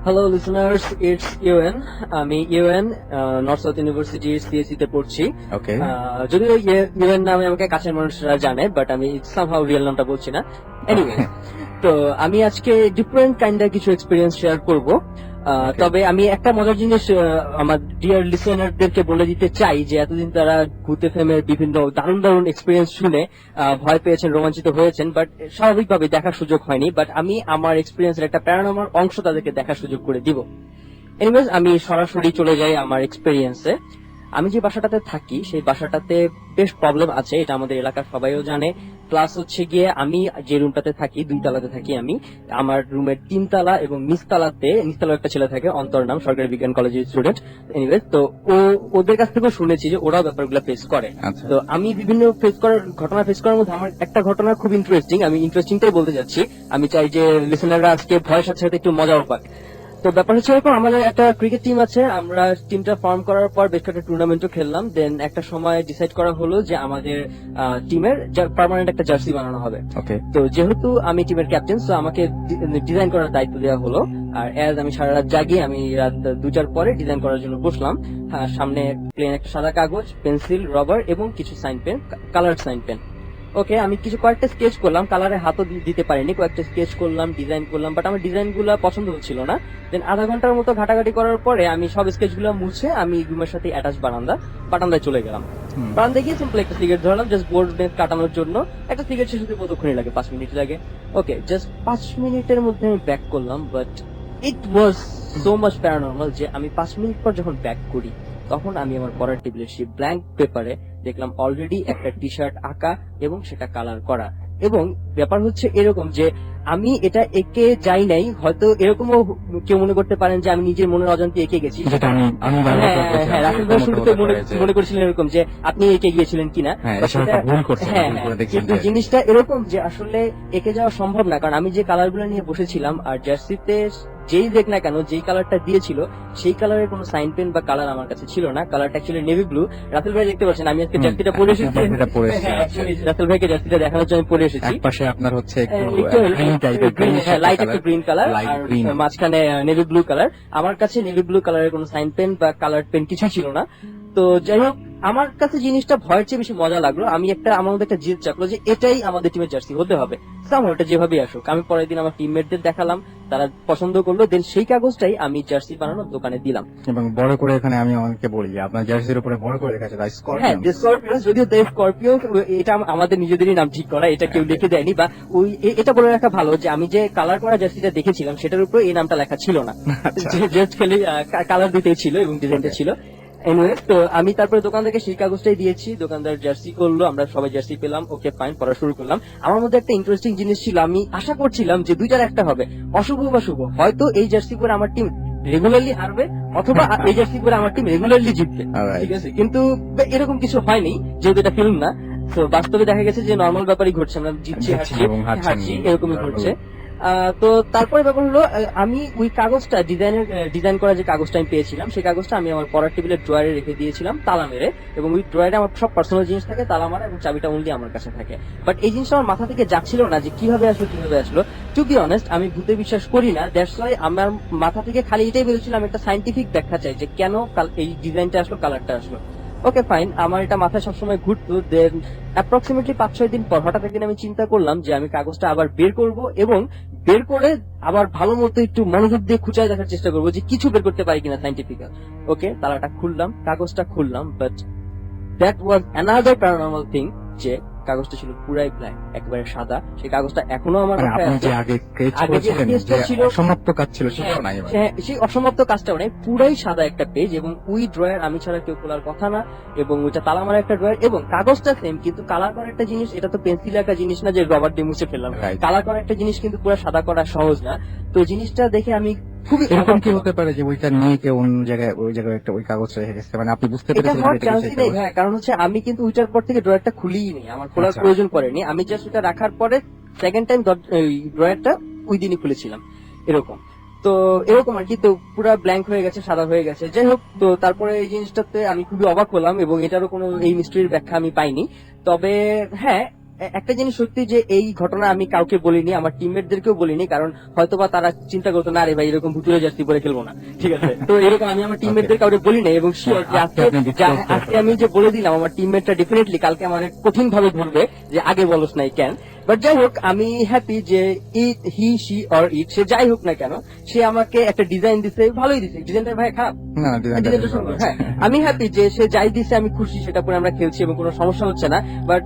Hello listeners, it's UN. আমি ইউএন নর্থ সাউথ ইউনিভার্সিটির সিএসসি তে পড়ছি। ওকে, যদিও ইউএন নামে আমাকে কাছের মানুষরা জানে, বাট আমি সামহাউ রিয়েল নামটা বলছি না। এনিওয়ে, তো আমি আজকে ডিফারেন্ট কাইন্ডের কিছু এক্সপিরিয়েন্স শেয়ার করব। তবে আমি একটা মজার জিনিস আমার ডিয়ার লিসেনারদেরকে বলে দিতে চাই যে এতদিন তারা ভূত এফএম-এর বিভিন্ন দারুণ দারুণ এক্সপিরিয়েন্স শুনে ভয় পেয়েছেন, রোমাঞ্চিত হয়েছেন, বাট স্বাভাবিকভাবে দেখার সুযোগ হয়নি। বাট আমি আমার এক্সপিরিয়েন্সের একটা প্যারানর্মাল অংশ তাদেরকে দেখার সুযোগ করে দিব। এনিওয়েজ, আমি সরাসরি চলে যাই আমার এক্সপিরিয়েন্সে। আমি যে বাসাটাতে থাকি সেই বাসাটাতে বেশ প্রবলেম আছে, এটা আমাদের এলাকার সবাইও জানে। প্লাস হচ্ছে গিয়ে আমি যে রুমটাতে থাকি, 2 তলাতে থাকি আমি। আমার রুমের 3 তলা এবং নিচতলাতে একটা ছেলে থাকে, অন্তর নাম, সরকারি বিজ্ঞান কলেজের স্টুডেন্ট। এনিওয়েজ, তো ওদের কাছ থেকেও শুনেছি যে ওরাও ব্যাপারগুলো ফেস করে। আচ্ছা। তো আমি বিভিন্ন ঘটনা ফেস করার মধ্যে আমার একটা ঘটনা খুব ইন্টারেস্টিং, আমি ইন্টারেস্টিংটাই বলতে যাচ্ছি। আমি চাই যে লিসেনাররা আজকে ভয়ের সাথে সাথে একটু মজাও পাক। তো ব্যাপার হচ্ছে এরকম, আমাদের একটা ক্রিকেট টিম আছে, আমরা টিমটা ফর্ম করার পর বেশ কয়েকটা টুর্নামেন্টও খেললাম। দেন একটা সময় ডিসাইড করা হলো যে আমাদের টিমের পার্মানেন্ট একটা জার্সি বানানো হবে। ওকে, তো যেহেতু আমি টিমের ক্যাপ্টেন, তো আমাকে ডিজাইন করার দায়িত্ব দেওয়া হলো। আর এজ আমি সারা রাত জাগি, আমি রাত 2টার পরে ডিজাইন করার জন্য বসলাম। সামনে প্লেন একটা সাদা কাগজ, পেন্সিল, রবার এবং কিছু sign pen, colour sign pen. Okay, আমি কয়েকটা স্কেচ করলাম, কালারে হাতও দিতে পারিনি, কয়েকটা স্কেচ করলাম, ডিজাইন করলাম, বাট আমার ডিজাইন গুলা পছন্দ হচ্ছিল না। দেন আধা ঘন্টার মতো ঘাটাঘাটি করার পরে আমি সব স্কেচ গুলা মুছে আমি রুমের সাথে অ্যাটাচ বারান্দায় চলে গেলাম। বারান্দায় গিয়ে সিম্পল একটা সিগারেট ধরলাম, জাস্ট বোর্ড কাটানোর জন্য। একটা সিগারেট শেষ হতে কতক্ষণই লাগে? 5 মিনিট লাগে। ওকে, জাস্ট 5 মিনিটের মধ্যে আমি ব্যাক করলাম, but it was so much paranormal যে আমি 5 মিনিট পর যখন ব্যাক করি তখন আমি আমার পড়ার টেবিলের সেই ব্ল্যাঙ্ক পেপারে দেখলাম অলরেডি একটা টি শার্ট আঁকা এবং সেটা কালার করা। এবং ব্যাপার হচ্ছে এরকম যে আমি এটা এঁকে যাই নাই, হয়তো এরকমও কেউ মনে করতে পারেন যে আমি নিজের মনের অজান্তে এঁকে গেছি। যেটা আমি বারবার বলছি, হ্যাঁ, রাসেল ভাই শুরুতে মনে করেছিলেন এরকম যে আপনি এঁকে গিয়েছিলেন কিনা। হ্যাঁ, সেটা ভুল করছেন, হ্যাঁ, ভুল করে দেখছেন কিন্তু যে- জিনিসটা এরকম যে আসলে এঁকে যাওয়া সম্ভব না, কারণ আমি যে কালার গুলো নিয়ে বসেছিলাম আর জার্সিতে যেই দেখ না কেন যেই কালারটা দিয়েছিল সেই কালারের কোনো সাইন পেন বা কালার আমার কাছে ছিল না। কালারটা অ্যাকচুয়ালি নেভি ব্লু। রাসেল ভাই দেখতে পাচ্ছেন আমি আজকে জার্সিটা পরে এসেছি। জার্সিটা পরে এসেছি। হ্যাঁ, actually রাসেল ভাইকে জার্সিটা দেখানোর জন্য আমি পরে এসেছি। এক পাশে আপনার হচ্ছে একটু একটু গ্রিন টাইপের, লাইট একটু গ্রিন কালার, লাইট আর গ্রিন। মাঝখানে নেভি ব্লু কালার। আমার কাছে নেভি ব্লু কালারের কোনো সাইন পেন বা কালার পেন কিছু ছিল না। তো যাই হোক, আমার কাছে জিনিসটা ভয়ের চেয়ে বেশি মজা লাগলো। আমার মধ্যে একটা জিদ চাপলো যে এটাই আমাদের টিমের জার্সি হতে হবে। ওটা যেভাবেই আসুক। আমি পরের দিন আমার টিমমেটদের দেখালাম, তারা পছন্দ করলো। দেন সেই কাগজটাই আমি জার্সি বানানোর দোকানে দিলাম। এবং বড় করে এখানে আমি অনেককে বলি যে আপনার জার্সির উপরে বড় করে লেখা আছে হ্যাঁ, স্করপিয়ন। স্করপিও, যদিও স্করপিও এটা আমাদের নিজেদেরই নাম ঠিক করা, এটা কেউ লিখে দেয়নি। বা এটা বলে রাখা ভালো যে আমি যে কালার করা জার্সিটা দেখেছিলাম সেটার উপরে এই নামটা লেখা ছিল না, জাস্ট খালি কালার দিতেই ছিল এবং ডিজাইনটা ছিল। এনিওয়ে, তো আমি তারপরে দোকান থেকে সেই কাগজটাই দিয়েছি, দোকানদার জার্সি করলো, আমরা সবাই জার্সি পেলাম। ওকে ফাইন, পড়া শুরু করলাম। আমার মধ্যে একটা ইন্টারেস্টিং জিনিস ছিল, আমি আশা করছিলাম যে 2টার একটা হবে, অশুভ বা শুভ। হয়তো এই জার্সি পরে আমার টিম রেগুলারলি হারবে অথবা এই জার্সি পরে আমার টিম রেগুলারলি জিতবে। Alright. ঠিক আছে, কিন্তু এরকম কিছু হয়নি যেহেতু এটা ফিল্ম না। তো বাস্তবে দেখা গেছে যে নর্মাল ব্যাপারই ঘটছে, আমরা জিতছি জিতছি হারছি এবং হারছি। হারছি, এরকমই ঘটছে। তো তারপরে ব্যাপার হলো, আমি ওই কাগজটা ডিজাইন করা যে কাগজটা আমি পেয়েছিলাম সেই কাগজটা আমি আমার পড়ার টেবিলের ড্রয়ারে রেখে দিয়েছিলাম তালা মেরে। এবং ওই ড্রয়ারে আমার সব পার্সোনাল জিনিস থাকে, তালা মারা, এবং চাবিটা অনলি আমার কাছে থাকে। বাট এই জিনিসটা আমার মাথা থেকে যাচ্ছিল না যে কিভাবে আসলো। টু বি অনেস্ট, আমি ভূতে বিশ্বাস করি না, দ্যাটস ওয়াই আমার মাথা থেকে খালি এটাই বেরোচ্ছিল আমি একটা সাইন্টিফিক ব্যাখ্যা চাই যে কেন এই ডিজাইনটা আসলো, কালারটা আসলো। ওকে ফাইন, আমার এটা মাথায় সবসময় ঘুরতো। দেন অ্যাপ্রক্সিমেটলি 5-6 দিন পর হঠাৎ একদিন আমি চিন্তা করলাম যে আমি কাগজটা আবার বের করব এবং বের করে আবার ভালো মতো একটু মনোযোগ দিয়ে খুঁচায় দেখার চেষ্টা করবো যে কিছু বের করতে পারি কিনা সাইন্টিফিক্যাল। ওকে, তালাটা খুললাম, কাগজটা খুললাম, but that was another paranormal thing যে কাগজটা ছিল পুরাই ব্ল্যাক, একেবারে সাদা। সেই কাগজটা এখনো আমার মানে মাথায় আপনি আছে। যে আগে স্কেচ আগে যে করেছিলেন, sketchটা যে ছিল, অসমাপ্ত কাজ ছিল সেটা নাই এবার। হ্যাঁ, সেই অসমাপ্ত কাজটাও নেই, পুরাই সাদা একটা পেজ এবং ওই ড্রয়ার আমি ছাড়া কেউ খোলার কথা না। এবং ওইটা তালা মারা একটা ড্রয়ার এবং কাগজটা সেম, কিন্তু কালার করা একটা জিনিস, এটা তো পেন্সিল একটা জিনিস না যে রবার দিয়ে মুছে ফেললাম। Right. কালার করা একটা জিনিস কিন্তু পুরো সাদা করা সহজ না। তো জিনিসটা দেখে আমি খুবই এরকম কি হতে পারে যে ওইটা নিয়ে কেউ অন্য জায়গায় ওই জায়গায় একটা ওই কাগজ রেখে গেছে, মানে আপনি বুঝতে এটা পেরেছেন হওয়ার এটা চান্সই কিসের নেই। কাগজ? হ্যাঁ, কারণ হচ্ছে আমি কিন্তু ওইটার পর থেকে ড্রয়ারটা খুলিই নি, আমার খোলার আচ্ছা। প্রয়োজন পড়েনি। আমি জাস্ট ওটা রাখার পরে সেকেন্ড টাইম ড্রয়ারটা ওই দিনই খুলেছিলাম, এরকম। তো এরকম আর কি, তো পুরো ব্ল্যাঙ্ক হয়ে গেছে, সাদা হয়ে গেছে। যাই হোক, তো তারপরে এই জিনিসটাতে আমি খুবই অবাক হলাম এবং এটারও কোনো এই মিস্ট্রির ব্যাখ্যা আমি পাইনি। তবে হ্যাঁ, একটা জিনিস সত্যি যে এই ঘটনা আমি কাউকে বলিনি, আমার টিমমেটদেরকেও বলিনি, কারণ হয়তোবা তারা চিন্তা করতো না আরে ভাই এরকম ভুতুরে জার্সি পরে খেলবো না, ঠিক আছে। তো এরকম আমি আমার টিমমেটদের কাউকে বলি নাই, এবং শিওর যে আজকে আপনি disclose করে আজকে আমি যে বলে দিলাম আমার টিমমেটরা ডেফিনেটলি কালকে আমার কঠিন ভাবে ধরবে যে আগে বলস নাই কেন। বাট যাই হোক, আমি হ্যাপি যে হি শি অর ইট, সে যাই হোক না কেন, সে আমাকে একটা ডিজাইন দিছে, ভালোই দিছে। ডিজাইনটা ভাই খারাপ না, ডিজাইনটা ডিজাইনটা বেশ ভালো সুন্দর, আছে। হ্যাঁ। আমি হ্যাপি যে সে যাই দিছে আমি খুশি, সেটা পরে আমরা খেলছি এবং কোনো সমস্যা হচ্ছে না। বাট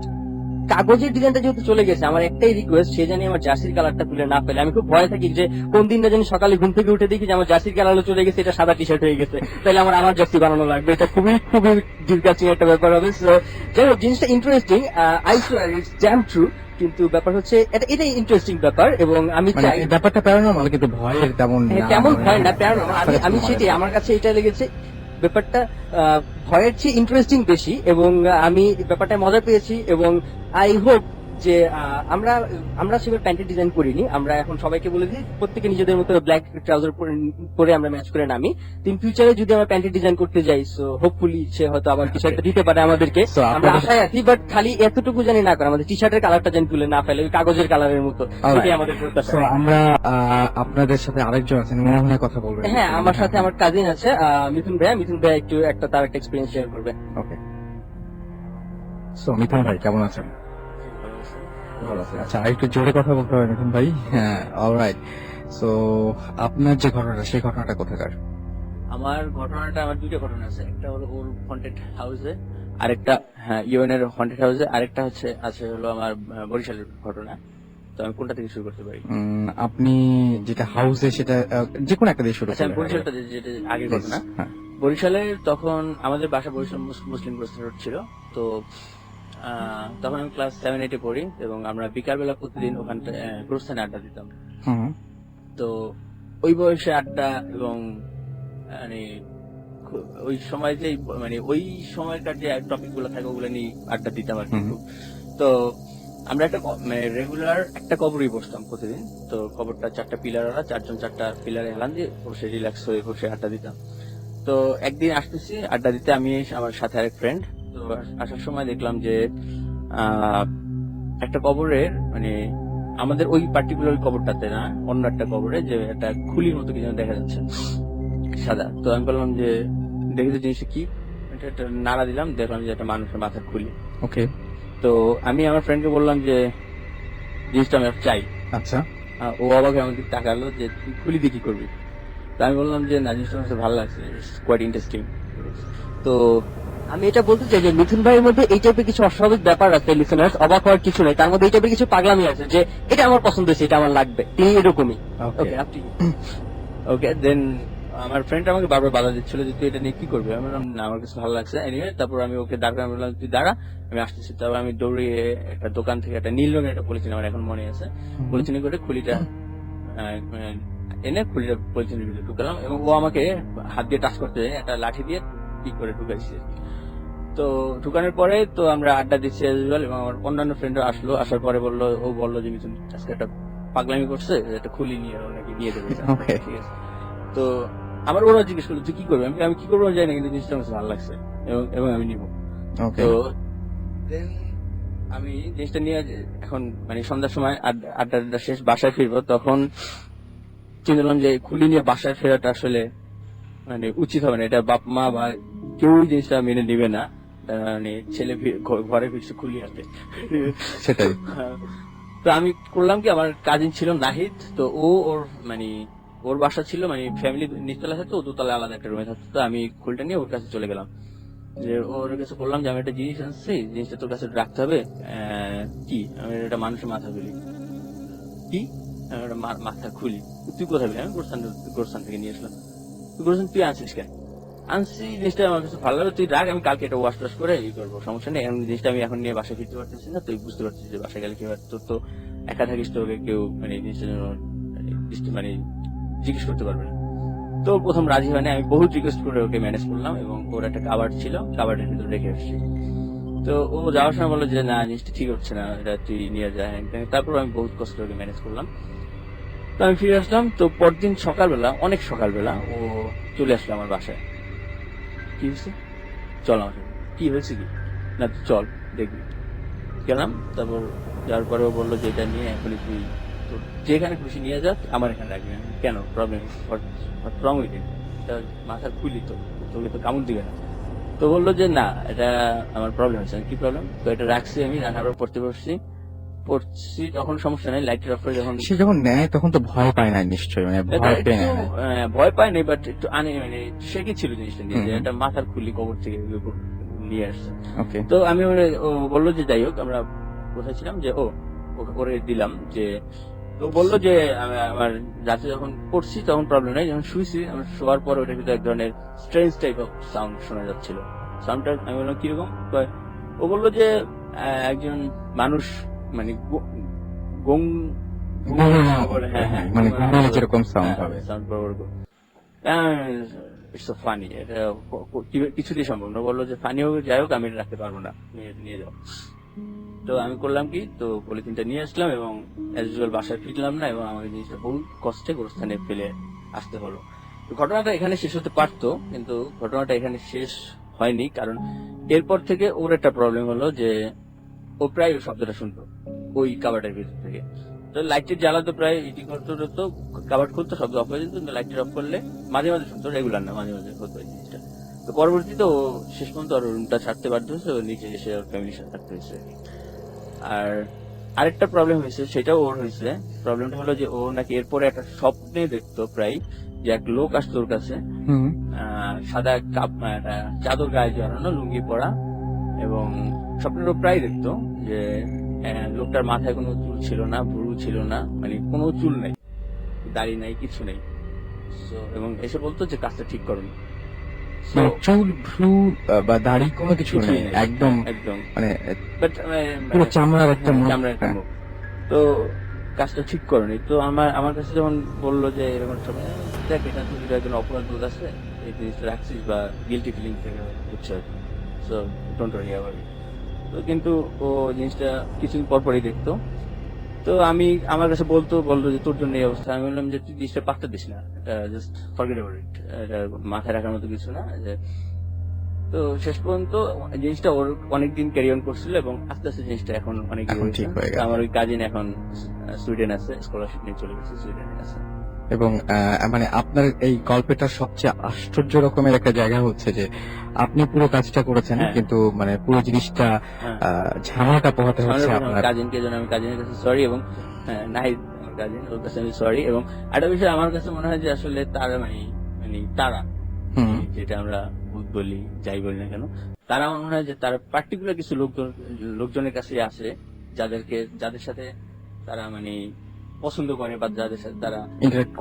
কাগজের ডিজাইনটা যেহেতু চলে গেছে, আমার একটাই রিকোয়েস্ট, সে জানি আমার জার্সির কালারটা তুলে না ফেলে। আমি খুব ভয় থাকি যে কোন দিনটা জানি সকালে ঘুম থেকে উঠে দেখি যে আমার জার্সির কালারও চলে গেছে, এটা সাদা টি শার্ট হয়ে গেছে, তাহলে আমার জার্সি বানানো লাগবে। এটা খুবই খুবই ডিসকাস্টিং একটা ব্যাপার হবে। So, যাই হোক, জিনিসটা interesting, I swear it's jam true. কিন্তু ব্যাপার হচ্ছে এটাই ইন্টারেস্টিং ব্যাপার, এবং আমি মানে চাই এই ব্যাপারটা প্যারানর্মাল, কিন্তু ভয়ের তেমন না। কেমন মানে- ভয় না প্যারানর্মাল, আমি সেটাই, আমার কাছে এটা লেগেছে ব্যাপারটা ভয়ের চেয়ে ইন্টারেস্টিং বেশি, এবং আমি ব্যাপারটা মজা পেয়েছি। এবং আই হোপ যে আমরা সেভাবে প্যান্টের ডিজাইন করিনি, আমরা এখন সবাইকে বলে দিই প্রত্যেকে নিজেদের মতো ব্ল্যাক ট্রাউজার পরে আমরা ম্যাচ করে নামি। ইন ফিউচারে যদি আমরা প্যান্টের ডিজাইন করতে যাই, সো হোপফুলি সে হয়তো আবার কিছু একটা দিতে পারে আমাদেরকে, So, আমরা আপনাদের- আশায় আছি। বাট খালি এতটুকু জানি না করে, আমাদের টি শার্টের কালারটা যেন তুলে না ফেলে, ওই কাগজের কালারের মতো, সেটাই আমাদের প্রত্যাশা। So, আমরা আপনাদের সাথে আরেকজন আছেন, মনে হয় কথা বলবেন। হ্যাঁ, আমার সাথে আমার কাজিন আছে মিথুন ভাইয়া একটু তার একটা এক্সপিরিয়েন্স শেয়ার করবে। ওকে। সো মিথুন ভাই কেমন আছেন? ভালো আছেন। আচ্ছা, আর একটু জোরে কথা বলতে হবে মিথুন ভাই। হ্যাঁ, অলরাইট। সো আপনার যে ঘটনাটা, সেই ঘটনাটা কোথাকার? আমার দুইটা ঘটনা আছে, একটা হলো ওর হন্টেড হাউসে, আরেকটা ইউএন এর হন্টেড হাউসে, আরেকটা আছে হলো আমার বরিশালের ঘটনা। তো আমি কোনটা থেকে শুরু করতে পারি? আপনি যেটা হাউসে, সেটা যে কোনো একটা দিয়ে শুরু আচ্ছা, আমি করবেন। বরিশালটা যেটা আগের ঘটনা। হ্যাঁ। বরিশালে তখন আমাদের বাসা বরিশাল মুসলিম রোড ছিল। তো তখন আমি ক্লাস 7-8 পড়ি, এবং আমরা বিকালবেলা প্রতিদিন ওখানটা গুরুস্থানে আড্ডা দিতাম। হুম। তো ওই বয়সে আড্ডা, এবং মানে ওই সময় যে ওই সময়কার যে টপিক গুলো থাকে ওগুলো নিয়ে আড্ডা দিতাম আর কি। খুব। তো আমরা একটা রেগুলার একটা কবরই বসতাম প্রতিদিন। তো কবরটা 4টা পিলার, ওরা 4জন 4টা পিলারে হেলান দিয়ে বসে রিল্যাক্স হয়ে বসে আড্ডা দিতাম। তো একদিন আসতেছি আড্ডা দিতে, আমি আমার সাথে আরেক ফ্রেন্ড। তো আসার সময় দেখলাম যে একটা কবরের আমাদের ওই পার্টিকুলার কবরটাতে না, অন্য একটা কবরে যে একটা খুলির মতো কিছু দেখা যাচ্ছে সাদা। তো আমি বললাম যে দেখি তো জিনিসটা কি, এটা একটা নাড়া দিলাম, দেখলাম যে একটা মানুষের মাথার খুলি। ওকে। তো আমি আমার ফ্রেন্ডকে বললাম যে জিনিসটা আমি চাই। আচ্ছা। ও অবাক হয়ে আমাকে তাকালো যে তুই খুলি দিয়ে কি করবি। তো আমি বললাম যে না, জিনিসটা আমার ভালো লাগছে, কোয়াইট ইন্টারেস্টিং। তো আমি এটা বলতে চাই যে মিথুন ভাইয়ের মধ্যে এই টাইপের কিছু অস্বাভাবিক ব্যাপার আছে, লিসেনার্স অবাক হওয়ার কিছু নেই, তার মধ্যে এই টাইপের কিছু পাগলামি আছে যে এটা আমার পছন্দ হয়েছে, এটা আমার লাগবে, তিনি এরকমই। ওকে। ওকে, আপনি ওকে, দেন আমার ফ্রেন্ড আমাকে বারবার বাধা দিচ্ছিল যে তুই এটা নিয়ে কি করবি। আমি বললাম না, আমার কাছে ভালো লাগছে। এনিওয়ে, তারপর আমি ওকে দাঁড় করে বললাম তুই দাঁড়া, আমি আসতেছি। তারপর আমি দৌড়িয়ে একটা দোকান থেকে একটা নীল রঙের একটা পলিথিন, আমার এখন মনে আছে, পলিথিন করে খুলিটা এনে খুলিটা পলিথিনের ভিতরে ঢুকালাম, এবং ও আমাকে হাত দিয়ে টাচ করতে একটা লাঠি দিয়ে ঠিক করে ঢুকাইছে। তো ঢুকানোর পরে তো আমরা আড্ডা দিচ্ছি as usual, এবং আমার অন্যান্য ফ্রেন্ডরা আসলো। আসার পরে ও বললো যে মিথুন আজকে একটা পাগলামি করছে, একটা খুলি নিয়ে ও নাকি নিয়ে দেবে। Okay. ঠিক আছে। তো আমার ওরা জিজ্ঞেস করলো তুই কি করবি, আমি কি করবো জানি না, কিন্তু জিনিসটা আমার ভালো লাগছে এবং আমি নিবো। ওকে। তো then আমি জিনিসটা নিয়ে এখন সন্ধ্যার সময় আড্ডা শেষ, বাসায় ফিরবো, তখন চিন্তা করলাম যে খুলি নিয়ে বাসায় ফেরাটা আসলে উচিত হবে না। এটা বাপ মা বা কেউ জিনিসটা মেনে নিবে না। ছেলে ঘরে ফিরছে খুলি হাতে। সেটাই। তো আমি করলাম কি, আমার কাজিন ছিল নাহিদ, তো ওর বাসা ছিল ফ্যামিলি নিচতলা থাকতো, ও দোতলা আলাদা একটা রুমে থাকতো। তো আমি খুলটা নিয়ে ওর কাছে চলে গেলাম, যে ওর কাছে বললাম যে আমি একটা জিনিস আনছি, জিনিসটা তোর কাছে রাখতে হবে। কি? আমি একটা মানুষের মাথা খুলি। কি? আমি একটা মাথা খুলি। তুই কোথায় পেলি? আমি গোরস্থান থেকে নিয়ে আসলাম। তুই আনছিস কেন? আনছি, জিনিসটা আমার কাছে ভালো লাগে, তুই রাখ, আমি কালকে এটা ওয়াশ টাশ করে করবো, সমস্যা নেই। এখন জিনিসটা আমি এখন নিয়ে বাসায় ফিরতে পারতেছি না, তুই বুঝতে পারছিস যে বাসায় গেলে কি হয়, তোর তো একা থাকিস, তোকে কেউ জিনিসটার জন্য জিজ্ঞেস করতে পারবে না। তো প্রথম রাজি হয় না, আমি বহুত রিকোয়েস্ট করে ওকে ম্যানেজ করলাম, এবং ওর একটা কাবার্ড ছিল, কাবার্ডের ভিতরে রেখে আসছি। তো ও যাওয়ার সময় বললো যে না, জিনিসটা ঠিক হচ্ছে না, এটা তুই নিয়ে যায়। তারপর আমি বহুত কষ্ট করে ম্যানেজ করলাম। তো আমি ফিরে আসলাম। তো পরদিন সকালবেলা, অনেক সকালবেলা ও চলে আসলো আমার বাসায়। কি হয়েছে? চল আমার সাথে। কি হয়েছে কি? না তুই চল দেখবি। গেলাম। তারপর যাওয়ার পরেও বললো যে এটা নিয়ে এখনই তুই তোর যেখানে খুশি নিয়ে যা, আমার এখানে রাখবি না। কেন, প্রবলেম রং উইথ ইট, মাথার খুলি তো, তোকে তো কামড় দিবে না। তো বললো যে না, এটা আমার প্রবলেম হচ্ছে। কি প্রবলেম? তো এটা রাখছি আমি, রাখার পর পড়ছি তখন সমস্যা নেই। লাইটের অফ করে যখন সে যখন নেয় তখন তো ভয় পায় না নিশ্চয়ই, মানে ভয় পেয়ে নেয় না? ভয় পায় নাই, বাট একটু মানে সে কি ছিল জিনিসটা নিয়ে, যে একটা মাথার খুলি কবর থেকে নিয়ে আসছে। ওকে। তো আমি ও বললো যে যাই হোক, আমরা কোথায় ছিলাম, যে ওরে দিলাম। যে তো বললো যে আমার রাতে যখন পড়ছি তখন প্রবলেম নাই, যখন শুয়েছি আমার শোয়ার পর ওটার ভিতরে এক ধরনের স্ট্রেঞ্জ টাইপ অফ সাউন্ড শোনা যাচ্ছিল। সাউন্ডটা আমি বললাম কিরকম? ও বললো যে একজন মানুষ মানে গং মানে ঘুমালে যেরকম সাউন্ড হবে। ইটস ফানি, এটা কিছুতেই সম্ভব না। বললো যে ফানি হোক যাই হোক, আমি এটা রাখতে পারবো না, নিয়ে যাও। তো আমি করলাম কি, তো পলিথিনটা নিয়ে আসলাম এবং অ্যাজ ইউজুয়াল বাসায় ফিরলাম না, এবং আমাকে জিনিসটা বহু কষ্টে গোরস্থানে ফেলে আসতে হলো। তো ঘটনাটা এখানে শেষ হতে পারতো, কিন্তু ঘটনাটা এখানে শেষ হয়নি। কারণ এরপর থেকে ওর একটা প্রবলেম হলো যে ও প্রায় ওই শব্দটা শুনতো ওই কাবার্ডের ভিতর থেকে। তো লাইটের জ্বালা তো প্রায় ইটি করতে হতো, কাবার্ড খুলতো, শব্দ অফ হয়ে যেত, কিন্তু লাইটের অফ করলে মাঝে মাঝে শুনতো, রেগুলার না, মাঝে মাঝে হতো এই জিনিসটা। তো পরবর্তীতে ও শেষ পর্যন্ত ওর রুমটা ছাড়তে বাধ্য হয়েছে, ও নিচে এসে ওর ফ্যামিলির সাথে থাকতে হয়েছে। আর আরেকটা প্রবলেম হয়েছে, সেটাও ওর হয়েছে। প্রবলেমটা হলো যে ও নাকি এরপরে একটা স্বপ্নে দেখতো প্রায়, যে এক লোক আসতো ওর কাছে, সাদা চাদর গায়ে জড়ানো, লুঙ্গি পরা, এবং স্বপ্নের ও প্রায় দেখতো যে লোকটার মাথায় কোনো চুল ছিল না, ভুরু ছিল না, মানে কোনো চুল নেই, দাড়ি নাই, কিছু নেই। এবং এসে বলতো যে কাজটা ঠিক করুন। চুল ভ্রু বা দাড়ি কোনো কিছু নেই, একদম একদম মানে বাট পুরো চামড়ার একটা মুখ। চামড়ার একটা মুখ। তো কাজটা ঠিক করনি। তো আমার কাছে যখন বললো যে এরকম সময়, দেখ এটা তুই একজন অপরাধ বোধ আছে, এই জিনিসটা রাখছিস বা গিলটি ফিলিং থেকে বুঝছো, so don't worry about it. তো কিন্তু ও জিনিসটা কিছুদিন পর পরই দেখতো। তো আমার কাছে বলতো যে তোর জন্য এই অবস্থা। আমি বললাম যে তুই জিনিসটা পাত্তা দিস না, জাস্ট ফরগেট অ্যাবাউট ইট, এটা মাথায় রাখার মতো কিছু না। তো শেষ পর্যন্ত জিনিসটা ওর অনেকদিন ক্যারি অন করছিল, এবং আস্তে আস্তে জিনিসটা এখন অনেক এখন ঠিক হয়ে গেছে। আমার ওই কাজিন এখন সুইডেন আছে, স্কলারশিপ নিয়ে চলে গেছে, সুইডেনে আছে। এবং মানে আপনার এই গল্পটার সবচেয়ে আশ্চর্য রকমের একটা জায়গা হচ্ছে যে আপনি পুরো কাজটা করেছেন, কিন্তু মানে পুরো জিনিসটা ঝামেলাটা পোহাতে হচ্ছে আপনার কাজিনকে। জন্য আমি কাজিনের কাছে সরি, এবং নাহিদ আমার কাজিন, ওর কাছে আমি সরি। এবং একটা বিষয় আমার কাছে মনে হয় যে আসলে তারা মানে তারা যেটা আমরা ভূত বলি, যাই বলি না কেন, তারা আমার মনে হয় যে তারা পার্টিকুলার কিছু লোকজনের কাছে আসে, যাদের সাথে তারা মানে পছন্দ করে বা যাদের সাথে তারা ইন্টারেক্ট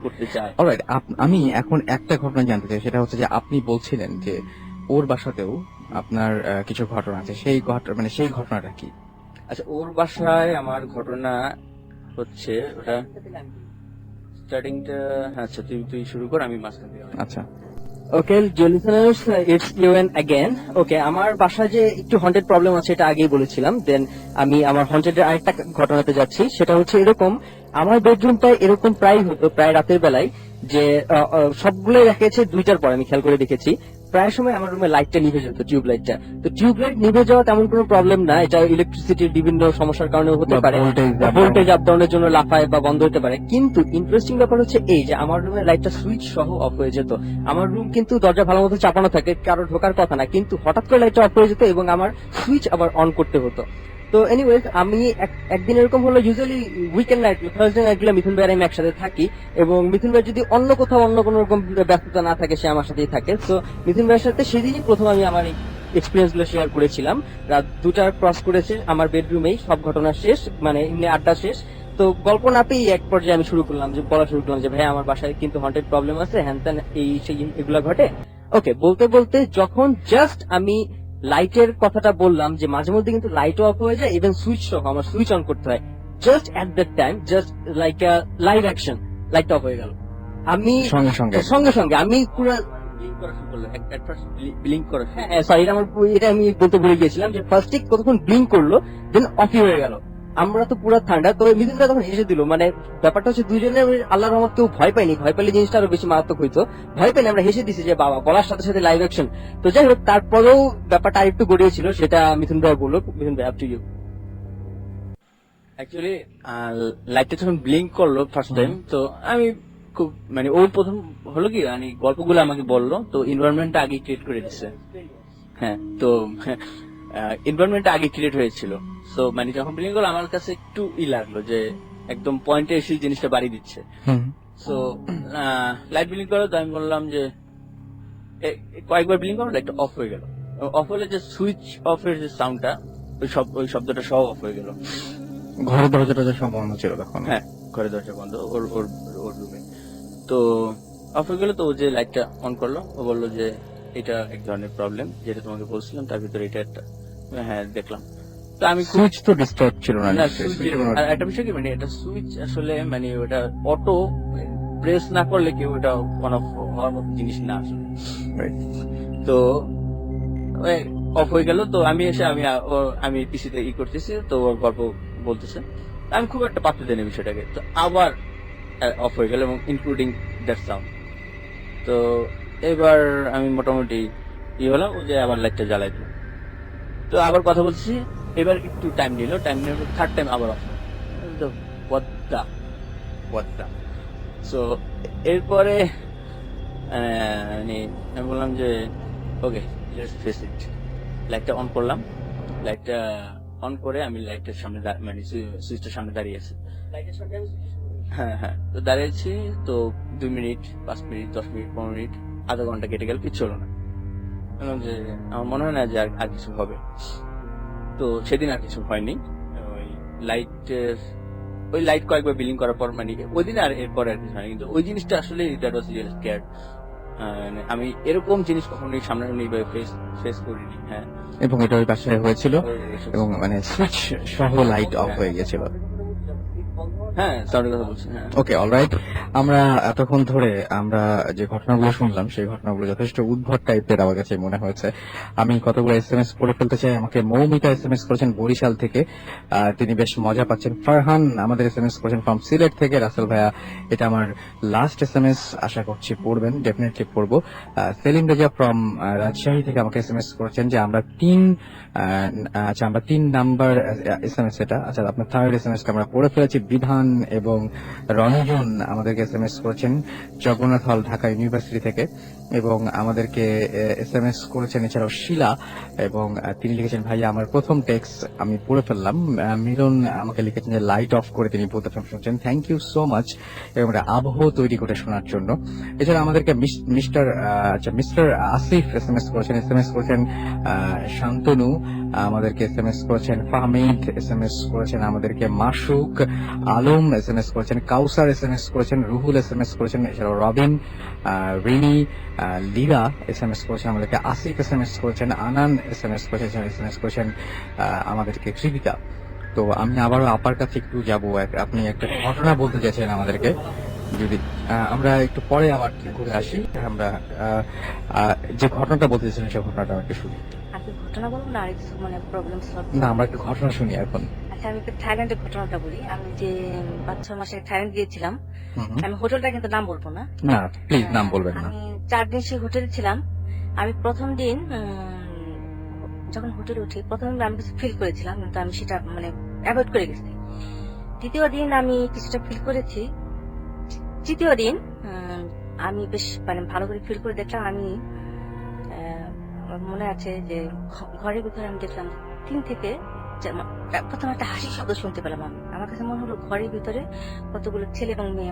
করতে চায়। অলরাইট, আমি এখন একটা ঘটনা জানতে চাই, সেটা হচ্ছে যে আপনি বলছিলেন যে ওর বাসাতেও আপনার কিছু ঘটনা আছে, সেই ঘটনাটা কি? আচ্ছা, ওর বাসায় আমার ঘটনা হচ্ছে ওটা স্টার্টিংটা, আচ্ছা তুই শুরু কর, আমি মাঝখান থেকে। আচ্ছা, ওকে লিসেনার্স, ইটস ইউএন अगेन। ওকে, আমার বাসায় যে একটু হন্টেড প্রবলেম আছে এটা আগেই বলেছিলাম। দেন আমি আমার হন্টেড এর আরেকটা ঘটনাতে যাচ্ছি। সেটা হচ্ছে এরকম, আমার বেডরুমটা এরকম প্রায় হতো, প্রায় রাতের বেলায়, যে সবগুলো রেখেছে 2টার পর আমি খেয়াল করে দেখেছি, প্রায় সময় আমার রুমে লাইটটা নিভে যেত, টিউব লাইটটা। তো টিউব লাইট নিভে যাওয়া তেমন কোনো প্রবলেম না, এটা ইলেকট্রিসিটির বিভিন্ন সমস্যার কারণে হতে পারে, ভোল্টেজ আপ ডাউনের জন্য লাফায় বা বন্ধ হতে পারে। কিন্তু ইন্টারেস্টিং ব্যাপার হচ্ছে এই যে আমার রুমের লাইটটা সুইচ সহ অফ হয়ে যেত। আমার রুম কিন্তু দরজা ভালো মতো চাপানো থাকে, কারো ঢোকার কথা না, কিন্তু হঠাৎ করে লাইটটা অফ হয়ে যেত এবং আমার সুইচ আবার অন করতে হতো। তো এনিওয়েজ, আমি একদিন এরকম হলো, usually weekend night, Thursday night গুলো মিথুন ভাই আমি একসাথে থাকি, এবং মিথুন ভাই যদি অন্য কোথাও অন্য কোনো রকম ব্যস্ততা না থাকে, সে আমার সাথেই থাকে। তো মিথুন ভাইয়ের সাথে সেদিনই প্রথম আমি আমার এক্সপিরিয়েন্স গুলো শেয়ার করেছিলাম। রাত 2টা ক্রস করেছে আমার বেডরুমেই, সব ঘটনা শেষ, মানে এমনি আড্ডা শেষ। তো গল্প না পেয়ে এক পর্যায়ে আমি বলা শুরু করলাম যে ভাই আমার বাসায় কিন্তু হন্টেড প্রবলেম আছে, হ্যান ত্যান এই সেই এগুলা ঘটে। ওকে, বলতে বলতে যখন জাস্ট আমি লাইটের কথাটা বললাম, যে মাঝে মধ্যে কিন্তু লাইট অফ হয়ে যায়, ইভেন সুইচ সহ আমার সুইচ অন করতে হয়, just at that time, just like a live action, light off হয়ে গেল। আমি সঙ্গে সঙ্গে আমি পুরো এটা আমি বলতে ভুলে গিয়েছিলাম, যে ফার্স্ট কতক্ষণ ব্লিঙ্ক করলো, দেন অফই হয়ে গেল। আমরা তো পুরো ঠান্ডা। তো মিথুনটা তখন হেসে দিল, মানে ব্যাপারটা হচ্ছে দুজনে আল্লাহর রহমত কেউ ভয় পাইনি, ভয় পেলে জিনিসটা আরো বেশি মারাত্মক হইতো। ভয় পেলে আমরা হেসে দিছি যে বাবা, বলার সাথে সাথে লাইভ অ্যাকশন। তো যাই হোক, তারপরেও ব্যাপারটা আরেকটু গড়িয়েছিল, সেটা মিথুন ভাই বললো। মিথুন ভাই, আপ টু ইউ। অ্যাকচুয়ালি লাইটটা যখন ব্লিঙ্ক করলো ফার্স্ট টাইম, তো আমি খুব মানে ওই প্রথম হলো কি মানে গল্পগুলো আমাকে বললো, তো এনভায়রনমেন্টটা আগে ক্রিয়েট করে দিচ্ছে। হ্যাঁ, তো এনভায়রনমেন্টটা আগে ক্রিয়েট হয়েছিল। সো মানে যখন ব্লিঙ্ক করলো আমার কাছে একটু লাগলো যে একদম পয়েন্টে এসে জিনিসটা বাড়ি দিচ্ছে। সো লাইট ব্লিঙ্ক করলো, তো আমি বললাম যে কয়েকবার ব্লিঙ্ক করলো, লাইটটা অফ হয়ে গেল। অফ হলে যে সুইচ অফের যে সাউন্ডটা, ওই শব্দটা সব অফ হয়ে গেল। ঘরের দরজাটা সব বন্ধ ছিল তখন। হ্যাঁ, ঘরের দরজা বন্ধ, ওর রুমে। তো অফ হয়ে গেল, তো ও যে লাইটটা অন করলো, ও বললো যে এটা এক ধরনের প্রবলেম, যেটা তোমাকে বলছিলাম তার ভিতরে এটা একটা। হ্যাঁ, দেখলাম। তো আমি সুইচ তো ডিস্টার্ব ছিল না। না, আর একটা বিষয় কি মানে এটা সুইচ আসলে মানে ওটা অটো প্রেস না করলে কেউ এটা অন অফ হওয়ার মতো জিনিস না আসলে। তো অফ হয়ে গেল, তো আমি এসে আমি পিসিতে করতেছি, তো ওর গল্প বলতেছে। আমি খুব একটা পাত্তা দিই না বিষয়টাকে, তো আবার অফ হয়ে গেল এবং ইনক্লুডিং দ্যাট সাউন্ড। তো এবার আমি মোটামুটি হলাম যে আবার লাইটটা জ্বালাই দিল। তো আবার কথা বলছি, এবার একটু টাইম নিল, থার্ড টাইম আবার অফ। সো এরপরে আমি বললাম যে ওকে, লেটস ফেস ইট। লাইটটা অন করলাম, লাইটটা অন করে আমি লাইটের সামনে মানে সুইচটার সামনে দাঁড়িয়ে আছি। হ্যাঁ, তো দাঁড়িয়েছি, তো 2 মিনিট, 5 মিনিট, 10 মিনিট, 15 মিনিট, আধা ঘন্টা কেটে গেল, কিচ্ছু হলো না। বললাম যে আমার মনে হয় না যে আর কিছু হবে। তো সেদিন আর কিছু হয়নি। ওই লাইট কয়েকবার বিলিং করার পর মানে ওই দিন আর এরপরে আর কিছু হয়নি, কিন্তু ওই জিনিসটা আসলে দ্যাট ওয়াজ রিয়েলি স্ক্যার্ড। আমি এরকম জিনিস কখনোই সামনে ফেস করিনি। হ্যাঁ, এবং এটা ওই বাসায় হয়েছিল, এবং মানে সুইচ সহ লাইট অফ হয়ে গেছিল। হ্যাঁ, সাউন্ডের কথা বলছি। হ্যাঁ, ওকে, অলরাইট। আমরা এতক্ষণ ধরে আমরা যে ঘটনাগুলো শুনলাম সেই ঘটনাগুলো যথেষ্ট উদ্ভট টাইপের আমার কাছে মনে হয়েছে। আমি কতগুলো SMS পড়ে ফেলতে চাই। আমাকে মৌমিতা SMS করেছেন বরিশাল থেকে, তিনি বেশ মজা পাচ্ছেন। ফারহান আমাদের SMS করেছেন ফ্রম সিলেট থেকে। রাসেল ভাইয়া, এটা আমার লাস্ট SMS, আশা করছি পড়বেন, ডেফিনেটলি পড়বো। সেলিম রেজা ফ্রম রাজশাহী থেকে আমাকে SMS করেছেন যে আমরা 3 নাম্বার SMS, এটা আচ্ছা আপনার থার্ড SMS টা আমরা পড়ে ফেলেছি। বিধান এবং রঞ্জন আমাদেরকে SMS করেছেন জগন্নাথ হল ঢাকা ইউনিভার্সিটি থেকে, এবং আমাদেরকে SMS করেছেন এছাড়াও শিলা, এবং তিনি লিখেছেন ভাইয়া আমার প্রথম টেক্সট আমি পড়ে ফেললাম। মিলন আমাকে লিখেছেন যে লাইট অফ করে তিনি ভূত FM শুনছেন। থ্যাংক ইউ সো মাচ এবং আবহ তৈরি করে শোনার জন্য। এছাড়া আমাদেরকে মিস্টার আসিফ SMS করেছেন শান্তনু আমাদেরকে SMS করেছেন, ফাহমিদ SMS করেছেন আমাদেরকে, মাসুক আলম SMS করেছেন, কাউসার SMS করেছেন, রুহুল SMS করেছেন, এছাড়াও রবিন, রিনি, লিরা SMS করেছেন আমাদেরকে, আসিফ SMS করেছেন, আনান SMS করেছেন আমাদেরকে কৃতিকা। তো আমি আবারও আপার কাছে একটু যাবো। আপনি একটা ঘটনা বলতে চাইছেন আমাদেরকে, যদি আমরা একটু পরে আবার ঘুরে আসি। আমরা যে ঘটনাটা বলতে চাইছিলেন সেই ঘটনাটা একটু শুনি। আপনি ঘটনা বলুন না, আর কিছু মানে প্রবলেম সলভ। না, আমরা একটু ঘটনা শুনি এখন। আচ্ছা, আমি একটু থাইল্যান্ডের ঘটনাটা বলি। আমি যে 5-6 মাসে থাইল্যান্ড গিয়েছিলাম, আমি হোটেলটা কিন্তু নাম বলবো না। না, প্লিজ নাম বলবেন না। আমি 4 দিন সেই হোটেলে ছিলাম। আমি প্রথম দিন যখন হোটেলে উঠি, প্রথম দিন আমি কিছু ফিল করেছিলাম, কিন্তু আমি সেটা মানে অ্যাভয়েড করে গেছি। দ্বিতীয় দিন আমি কিছুটা ফিল করেছি। তৃতীয় দিন আমি বেশ মানে ভালো করে ফিল করে দেখলাম। আমি মনে আছে যে ঘরের ভিতরে আমি দেখলাম 3 থেকে প্রথম একটা হাসির শব্দ শুনতে পেলাম। আমার কাছে মনে হলো ঘরের ভিতরে কতগুলো ছেলে এবং মেয়ে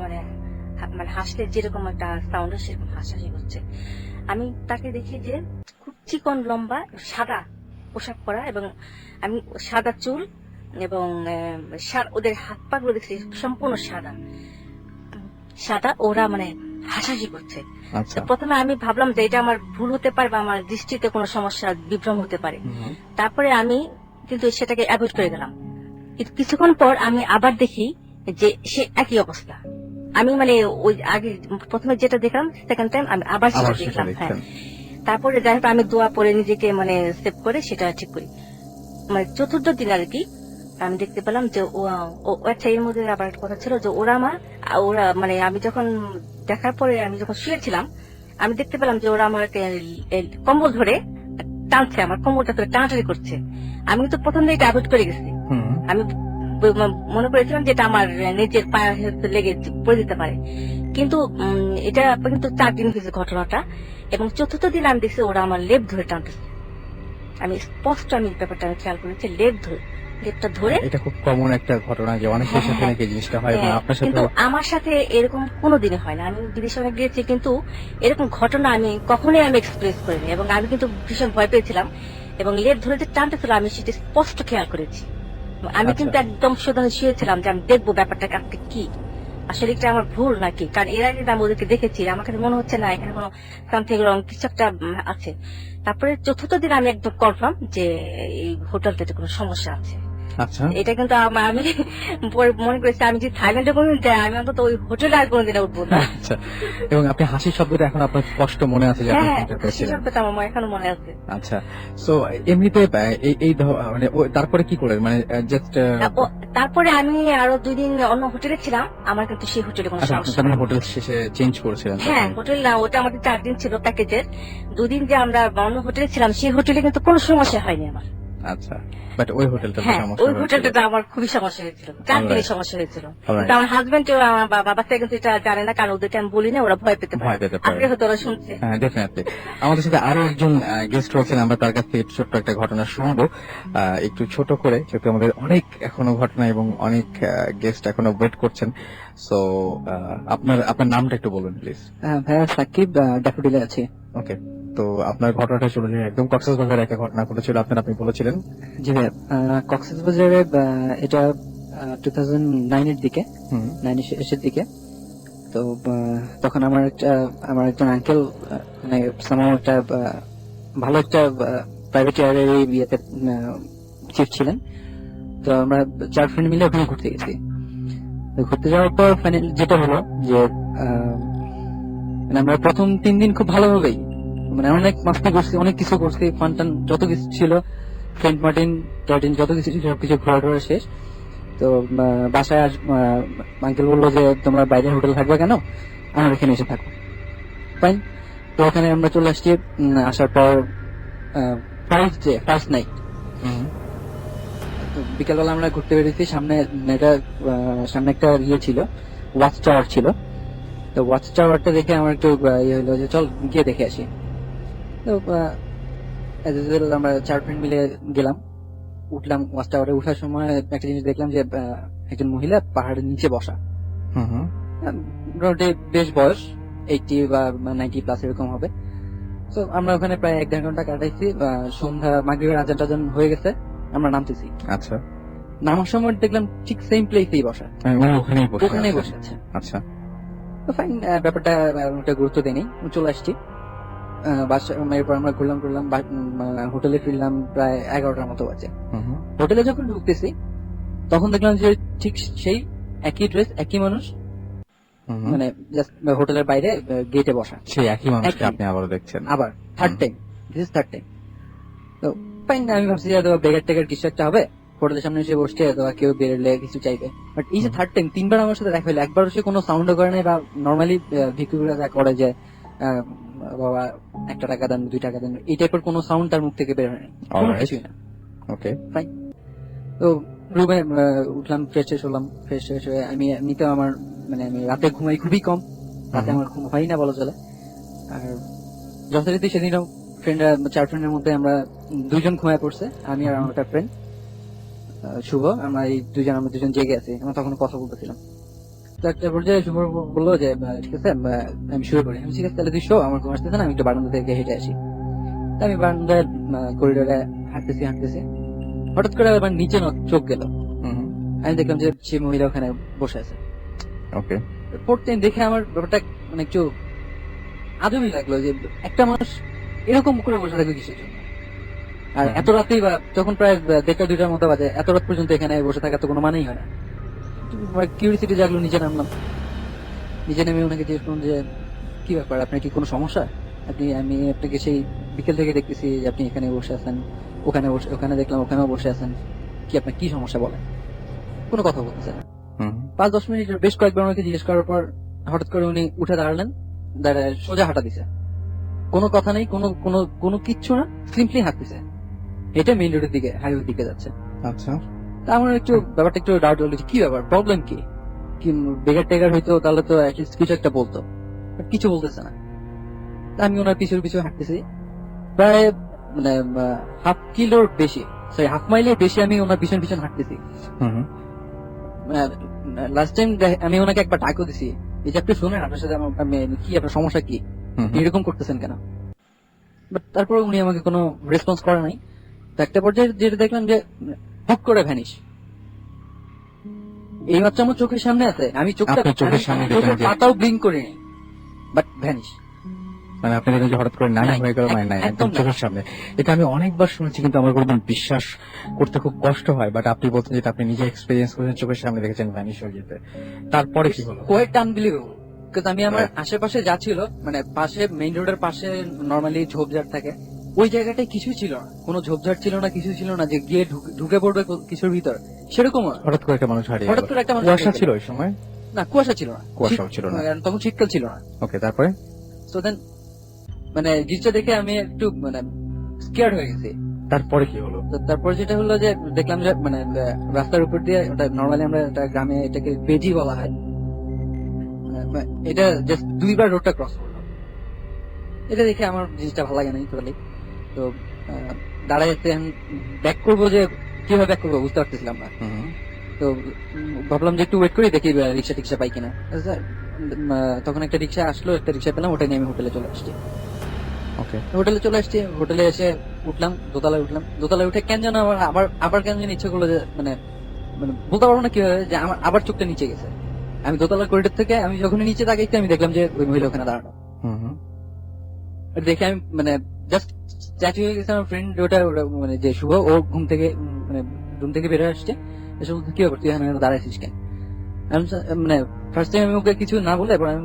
মানে হাসলে যেরকম একটা সাউন্ড হয় সেরকম হাসাহাসি করছে। আমি তাকে দেখি যে খুব চিকন লম্বা সাদা পোশাক পরা, এবং আমি সাদা চুল, এবং ওদের হাত পা গুলো দেখছি সম্পূর্ণ সাদা, ওরা মানে হাসাহাসি করছে। প্রথমে আমি ভাবলাম যে এটা আমার ভুল হতে পারে বা আমার দৃষ্টিতে কোনো সমস্যা বিভ্রম হতে পারে। তারপরে আমি কিন্তু সেটাকে অ্যাভয়েড করে গেলাম। কিছুক্ষণ পর আমি আবার দেখি যে সে একই অবস্থা। আমি মানে ওই আগে প্রথমে যেটা দেখলাম, সেকেন্ড টাইম আমি আবার সেটা দেখলাম। হ্যাঁ, তারপরে যাই হোক আমি দোয়া পরে নিজেকে মানে সেভ করে সেটা ঠিক করি। মানে চতুর্থ দিন আর কি আমি দেখতে পেলাম যে আচ্ছা, এর মধ্যে আবার একটা কথা ছিল যে ওরা মানে আমি যখন দেখার পরে আমি যখন শুয়েছিলাম, আমি দেখতে পেলাম যে ওরা আমাকে কম্বল ধরে টানছে, আমার কোমরটা ধরে টানাটানি করছে। আমি কিন্তু প্রথম দিকে অ্যাভয়েড করে গেছি। আমি মনে করেছিলাম যেটা আমার নিজের পায়ে লেগে পড়ে যেতে পারে, কিন্তু এটা কিন্তু 4 দিন হয়েছে ঘটনাটা, এবং চতুর্থ দিন আমি দেখছি ওরা আমার লেপ ধরে টানতেছে। আমি স্পষ্ট আমি ব্যাপারটা আমি খেয়াল করেছি, লেপটা ধরে। এটা খুব কমন একটা ঘটনা যে অনেকের সাথে নাকি এই জিনিসটা হয়, এবং আপনার সাথে কিন্তু আমার সাথে এরকম কোনোদিনই হয় না। আমি বিদেশে অনেক গিয়েছি, কিন্তু এরকম ঘটনা আমি কখনোই আমি এক্সপ্রেস করিনি, এবং আমি কিন্তু ভীষণ ভয় পেয়েছিলাম, এবং লেপ ধরে যে টানতেছিল আমি সেটা স্পষ্ট খেয়াল করেছি। আমি আচ্ছা। কিন্তু একদম সোজা শুয়েছিলাম যে আমি দেখবো ব্যাপারটা আজকে কি, আসলে এটা আমার ভুল নাকি, কারণ এর আগে আমি ওদেরকে দেখেছি, আমার কাছে মনে হচ্ছে না এখানে কোনো সামথিং রং, কিছু একটা আছে। তারপরে চতুর্থ দিন আমি একদম কনফার্ম যে এই হোটেলটাতে কোনো সমস্যা আছে। আচ্ছা, এটা কিন্তু আমি পরে মনে করেছি আমি যদি থাইল্যান্ডে কোনোদিন যাই, আমি অন্তত ওই হোটেলে আর কোনোদিন উঠবো না। আচ্ছা। এবং আপনি হাসির শব্দটা এখন আপনার স্পষ্ট মনে আছে যে আপনি হ্যাঁ, শুনতে পেয়েছিলেন। শব্দটা আমার এখনো মনে আছে। আচ্ছা, সো এমনিতে এই মানে তারপরে কি করলেন, মানে জাস্ট তারপরে আমি আরো 2 দিন অন্য হোটেলে ছিলাম, আমার কিন্তু সেই হোটেলে কোনো আচ্ছা, আপনি সমস্যা তার হোটেল শেষে চেঞ্জ করেছিলেন? হ্যাঁ, হোটেল না, ওটা আমাদের 4 দিন ছিল প্যাকেজের। 2 দিন যে আমরা অন্য হোটেলে ছিলাম, সেই হোটেলে কিন্তু কোনো সমস্যা হয়নি আমার। আচ্ছা, বাট ওই হোটেলটা হ্যাঁ, সমস্যা ওই হয়েছিল। হোটেলটা আমার খুবই সমস্যা হয়েছিল, 4 দিনে Alright. সমস্যা হয়েছিল। Alright. কিন্তু আমার হাজবেন্ড আমার বাচ্চা কিন্তু এটা জানে না, কারণ ওদেরকে আমি বলি না, ওরা ভয় পেতে ভয় পেতে পারে। আজকে হয়তো ওরা শুনছে। হ্যাঁ, ডেফিনেটলি। আমাদের সাথে আরো একজন গেস্ট রয়েছেন, আমরা তার কাছ থেকে ছোট্ট একটা ঘটনা শুনবো, একটু ছোট করে, যেহেতু আমাদের অনেক এখনো ঘটনা এবং অনেক গেস্ট এখনো ওয়েট করছেন। সো আপনার নামটা একটু বলুন প্লিজ। ভাইয়া সাকিব, ড্যাফোডিলে আছি। ওকে, তো আপনার ঘটনাটা চলে যায় একদম কক্সবাজারের একটা ঘটনা ঘটেছিল, আপনি বলেছিলেন। জি ভাইয়া, কক্সবাজারে এটা 2009 এর দিকে, হুম, 9 এর দিকে। তো তখন আমার একজন আঙ্কেল মানে somehow একটা ভালো একটা প্রাইভেট এয়ারের বিয়েতে চিফ ছিলেন। তো আমরা 4 ফ্রেন্ড মিলে ওখানে ঘুরতে গেছি। তো ঘুরতে যাওয়ার পর ফাইনালি যেটা হলো যে মানে আমরা প্রথম 3 দিন খুব ভালোভাবেই মানে অনেক মাস্তি করছি, অনেক কিছু করছি, ফান টান যত কিছু ছিল, সেন্ট মার্টিন টার্টিন যত কিছু ছিল সবকিছু ঘোরা টোরা শেষ। তো বাসায় আঙ্কেল বললো যে তোমরা বাইরে হোটেল থাকবে কেন, আমার এখানে এসে থাকো। ফাইন। তো ওখানে আমরা চলে আসছি। আসার পর ফার্স্ট নাইট বিকালবেলা আমরা ঘুরতে বেরিয়েছি। সামনে একটা ইয়ে ছিল, ওয়াচ টাওয়ার ছিল। তো ওয়াচ টাওয়ারটা দেখে আমার একটু ইয়ে হলো যে চল গিয়ে দেখে আসি। তো আমরা 4 ফ্রেন্ড মিলে গেলাম, উঠলাম। ওয়াচ টাওয়ারে উঠার সময় একটা জিনিস দেখলাম যে একজন মহিলা পাহাড়ের নিচে বসা, মোটামুটি বেশ বয়স 80 বা 90 প্লাস এরকম হবে। তো আমরা ওখানে প্রায় 1-1.5 ঘন্টা কাটাইছি। সন্ধ্যা মাগরিবের আজান টাজান হয়ে গেছে, আমরা নামতেছি। আচ্ছা, নামার সময় দেখলাম ঠিক সেম প্লেসেই বসা, ওখানেই বসে আছে। আচ্ছা, তো ফাইন, ব্যাপারটা ওটা গুরুত্ব দেয়নি, চলে আসছি। এরপর আমরা ঘুরলাম হোটেলে ফিরলাম প্রায় 11টার মতো বাজে। হোটেলে যখন ঢুকতেছি তখন দেখলাম যে ঠিক সেই একই ড্রেস, একই মানুষ, মানে জাস্ট হোটেলের বাইরে গেটে বসা, সেই একই মানুষকে একই। আপনি আবারও দেখছেন। আবার থার্ড টাইম। তো ফাইন, আমি ভাবছি যে বেগার টেগার কিছু একটা হবে, হোটেলের সামনে এসে বসছে, অথবা কেউ বেরোলে কিছু চাইবে। বাট এই যে থার্ড টাইম 3বার আমার সাথে দেখা হলো, একবার সে কোনো সাউন্ডও করে নাই, বা নর্মালি ভিক্ষুকরা যা করে যে বাবা 1 টাকা দেন, 2 টাকা দেন, এই টাইপের কোনো সাউন্ড তার মুখ থেকে বের হয় না, কোনো Alright. কিছুই না। ওকে, তো রুমে উঠলাম, ফ্রেশ হলাম। ফ্রেশ হয়ে আমি এমনিতেও আমি রাতে ঘুমাই খুবই কম, রাতে আমার ঘুম হয় না বলা চলে। আর যথারীতি সেদিনও ফ্রেন্ডরা 4 ফ্রেন্ডের মধ্যে আমরা 2 জন ঘুমায় পড়ছে, আমি আর আমার একটা ফ্রেন্ড শুভ। আমরা এই আমরা দুজন জেগে আছি, আমরা তখন কথা বলতেছিলাম। তো একটা পর্যায়ে শুভ বললো যে ঠিক আছে আমি শুয়ে পড়ি। আমি ঠিক আছে তাহলে তুই শো, আমার ঘুম আসতেছে না, আমি একটু বারান্দা থেকে হেঁটে আসি। তো আমি বারান্দায় করিডোরে হাঁটতেছি, হঠাৎ করে আবার নিচে চোখ গেল। আমি দেখলাম যে সে মহিলা ওখানে বসে আছে। ওকে, পড়তে দেখে আমার ব্যাপারটা মানে একটু আজবই লাগলো যে একটা মানুষ এরকম করে বসে থাকবে কিসের জন্য। আর এত রাতেই, বা যখন প্রায় 1:30-2টার মতো বাজে, এত রাত পর্যন্ত এখানে বসে থাকা তো কোনো মানেই হয় না। কিউরিসিটি জাগলো, নিচে নামলাম। নিচে নেমে ওনাকে জিজ্ঞেস করলাম যে কি ব্যাপার, আপনার কি কোনো সমস্যা? আমি আপনাকে সেই বিকেল থেকে দেখতেছি যে আপনি এখানে বসে আছেন, ওখানে দেখলাম ওখানেও বসে আছেন, কি আপনার কি সমস্যা বলেন? কোনো কথা বলতেছে না। 5-10 মিনিট বেশ কয়েকবার ওনাকে জিজ্ঞেস করার পর হঠাৎ করে উনি উঠে দাঁড়ালেন, দাঁড়ায় সোজা হাঁটা দিছে, কোনো কথা নেই, কোনো কিচ্ছু না, সিম্পলি হাঁটতেছে। এটা মেইন রোডের দিকে, হাইওয়ের দিকে যাচ্ছে। আচ্ছা, তা আমার একটু ব্যাপারটা একটু ডাউট হলো যে কি ব্যাপার, প্রবলেম কি, কি বেগার টেগার হইতো তাহলে তো অ্যাটলিস্ট কিছু একটা বলতো, But কিছু বলতেছে না। তা আমি ওনার পিছু পিছু হাঁটতেছি, প্রায় মানে হাফ কিলোর বেশি, সরি হাফ মাইলের বেশি আমি ওনার পিছন পিছন হাঁটতেছি। লাস্ট টাইম আমি ওনাকে একবার ডাকও দিছি, এই যে আপনি শুনেন আপনার সাথে কি আপনার সমস্যা কি, এরকম করতেছেন কেন, বাট তারপরে উনি আমাকে কোনো রেসপন্স করে নাই। তো একটা পর্যায়ে যেটা দেখলাম যে হুক করে ভ্যানিশ, এই মাত্র আমার চোখের সামনে আছে, আমি আপনার চোখের সামনে দেখলেন যে- পাতাও ব্লিঙ্ক করিনি, বাট ভ্যানিশ। মানে আপনি দেখেন যে হঠাৎ করে নাই নাই, হয়ে গেল, মানে নাই একদম একদম নাই। চোখের সামনে। এটা আমি অনেকবার শুনেছি, কিন্তু আমার কোনোদিন বিশ্বাস করতে খুব কষ্ট হয়। বাট আপনি বলছেন যেটা আপনি নিজে এক্সপেরিয়েন্স করেছেন, চোখের সামনে দেখেছেন ভ্যানিশ হয়ে যেতে। তারপরে কি হলো? কোয়েট আনবিলিভেবল, বিকজ আমি আমার আশেপাশে যা ছিল, মানে পাশে মেইন রোডের পাশে নরমালি ঝোপঝাড় থাকে, ওই জায়গাটায় কিছুই ছিল না, কোনো ঝোপঝাড় ছিল না, কিছু ছিল না যে গিয়ে ঢুকে পড়বে কিছুর ভিতর, সেরকম না। হঠাৎ করে একটা মানুষ হারিয়ে হঠাৎ গেল। করে একটা মানুষ কুয়াশা হারিয়ে ছিল গেল। ওই সময়? না, কুয়াশা ছিল না, কুয়াশাও ছিল না। তখন শীতকাল ছিল না। ওকে, তারপরে? তো দেন মানে জিনিসটা দেখে আমি একটু মানে স্কেয়ার্ড হয়ে গেছি। তারপরে কি হলো? তো তারপর যেটা হলো যে দেখলাম যে মানে রাস্তার উপর দিয়ে, ওটা নর্মালি আমরা এটা গ্রামে এটাকে বেজি বলা হয়, এটা জাস্ট দুইবার রোডটা ক্রস করলো। এটা দেখে আমার জিনিসটা ভালো লাগে না টোটালি। তো দাঁড়ায় ব্যাক করবো, যে কিভাবে ব্যাক করবো বুঝতে পারতেছিলাম না। তো ভাবলাম যে একটু ওয়েট করি, দেখি রিক্সা টিক্সা পাই কিনা। তখন একটা রিক্সা আসলো, একটা রিক্সা পেলাম, ওটা নিয়ে আমি হোটেলে চলে আসছি। ওকে, হোটেলে চলে আসছি, হোটেলে এসে উঠলাম, দোতলায় উঠলাম। দোতলায় উঠে কেন যেন আমার আবার কেন যেন ইচ্ছে করলো যে মানে মানে বলতে পারবো না কিভাবে, যে আমার আবার চোখটা নিচে গেছে। আমি দোতলার করিডোর থেকে আমি যখন নিচে তাকাইছি, আমি দেখলাম যে ওই মহিলা ওখানে দাঁড়ানো। দেখে আমি মানে জাস্ট স্ট্যাচু হয়ে গেছে। আমার ফ্রেন্ড ওটা মানে যে শুভ, ও ঘুম থেকে মানে রুম থেকে বেরোয় আসছে, এসে বলছে কি ব্যাপার তুই এখানে দাঁড়াইছিস কেন। মানে ফার্স্ট টাইম আমি ওকে কিছু না বলে এবার আমি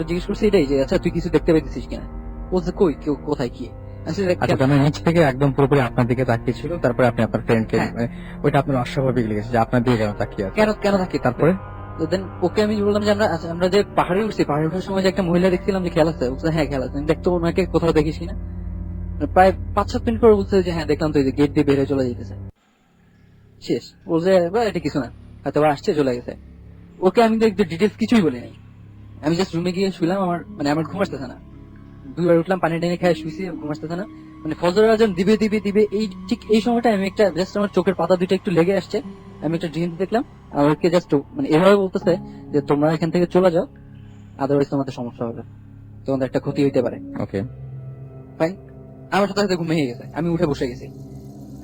জিজ্ঞেস করছি এটাই যে আচ্ছা তুই কিছু দেখতে পেয়েছিস কিনা। বলছে কই, কেউ কোথায় কি। আচ্ছা, তার নিচ থেকে একদম পুরোপুরি আপনার দিকে তাকিয়ে ছিল, তারপরে আপনি আপনার ফ্রেন্ডকে, হ্যাঁ। ওইটা আপনার অস্বাভাবিক লেগেছে যে আপনার দিকে কেন তাকিয়ে আছে। কেন থাকি। তারপরে তো দেন ওকে আমি বললাম যে আমরা যে পাহাড়ে উঠছি, পাহাড়ে ওঠার সময় যে একটা মহিলা দেখছিলাম যে খেলা আছে, বলছে হ্যাঁ খেলা আছে, দেখতো ওনাকে কোথাও দেখিস কিনা। প্রায় 5-7 মিনিট পরে বলছে যে হ্যাঁ দেখলাম তো, গেট দিয়ে বেরিয়ে চলে যেতেছে। শেষ বলছে এটা কিছু না, হয়তো আসছে চলে গেছে। ওকে আমি ডিটেলস কিছুই বলি নাই, আমি জাস্ট রুমে গিয়ে শুলাম। আমার ঘুম আসতেছে না, দুইবার উঠলাম, পানি টানি খাই শুইছি, ঘুম আসতেছে না। মানে ফজর আজান দিবে এই ঠিক এই সময়টা আমি একটা জাস্ট আমার চোখের পাতা দুইটা একটু লেগে আসছে, আমি একটা ড্রিম দেখলাম। আমাকে জাস্ট মানে এভাবে বলতেছে যে তোমরা এখান থেকে চলে যাও, আদারওয়াইজ তোমাদের সমস্যা হবে, তোমাদের একটা ক্ষতি হইতে পারে। ওকে, ফাইন। আমার সাথে সাথে ঘুমিয়ে গেছে, আমি উঠে বসে গেছি।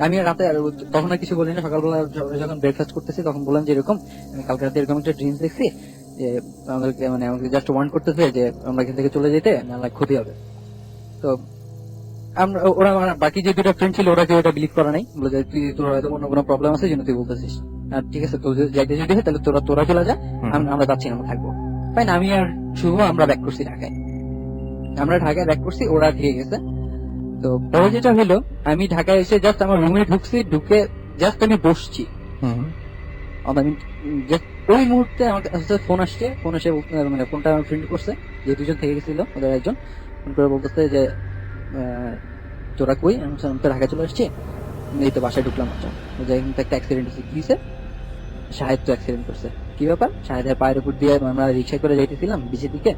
আমি আর রাতে তখন আর কিছু বলি না। সকালবেলা যখন ব্রেকফাস্ট করতেছি তখন বললাম যে এরকম আমি কালকে রাতে এরকম একটা ড্রিম দেখছি, যে আমাকে জাস্ট ওয়ার্ন করতেছে যে আমরা এখান থেকে চলে যেতে, নাহলে ক্ষতি হবে। তো ওরা আমার বাকি যে দুটো ফ্রেন্ড ছিল, ওরা কেউ ওটা বিলিভ করা নাই, বলে যে তুই তোর হয়তো অন্য কোনো প্রবলেম আছে জন্য তুই বলতেছিস। আর ঠিক আছে, তো যাইতে যদি হয় তাহলে তোরা চলে যা, আমরা যাচ্ছি না, আমরা থাকবো। ফাইন। আমি আর শুভ আমরা ব্যাক করছি ঢাকায়, ব্যাক করছি, ওরা ঠিক গেছে। তো পরে যেটা হলো, আমি ঢাকায় এসে জাস্ট আমার রুমে ঢুকে জাস্ট আমি বসছি, আমি just ওই মুহূর্তে আমার কাছে ফোন আসছে। ফোন এসে মানে ফোনটা আমার ফ্রেন্ড করছে, যে দুজন থেকে গেছিল ওদের একজন, ফোন করে বলতেছে যে তোরা কই। আমি তো ঢাকায় চলে আসছি, এই তো বাসায় ঢুকলাম। আচ্ছা, এখান থেকে একটা অ্যাক্সিডেন্ট হয়েছে। কি হয়েছে? শাহেদ তো অ্যাক্সিডেন্ট করছে। কি ব্যাপার? শাহেদের পায়ের উপর দিয়ে আমরা রিক্সা করে যাইতেছিলাম বিচের দিকে,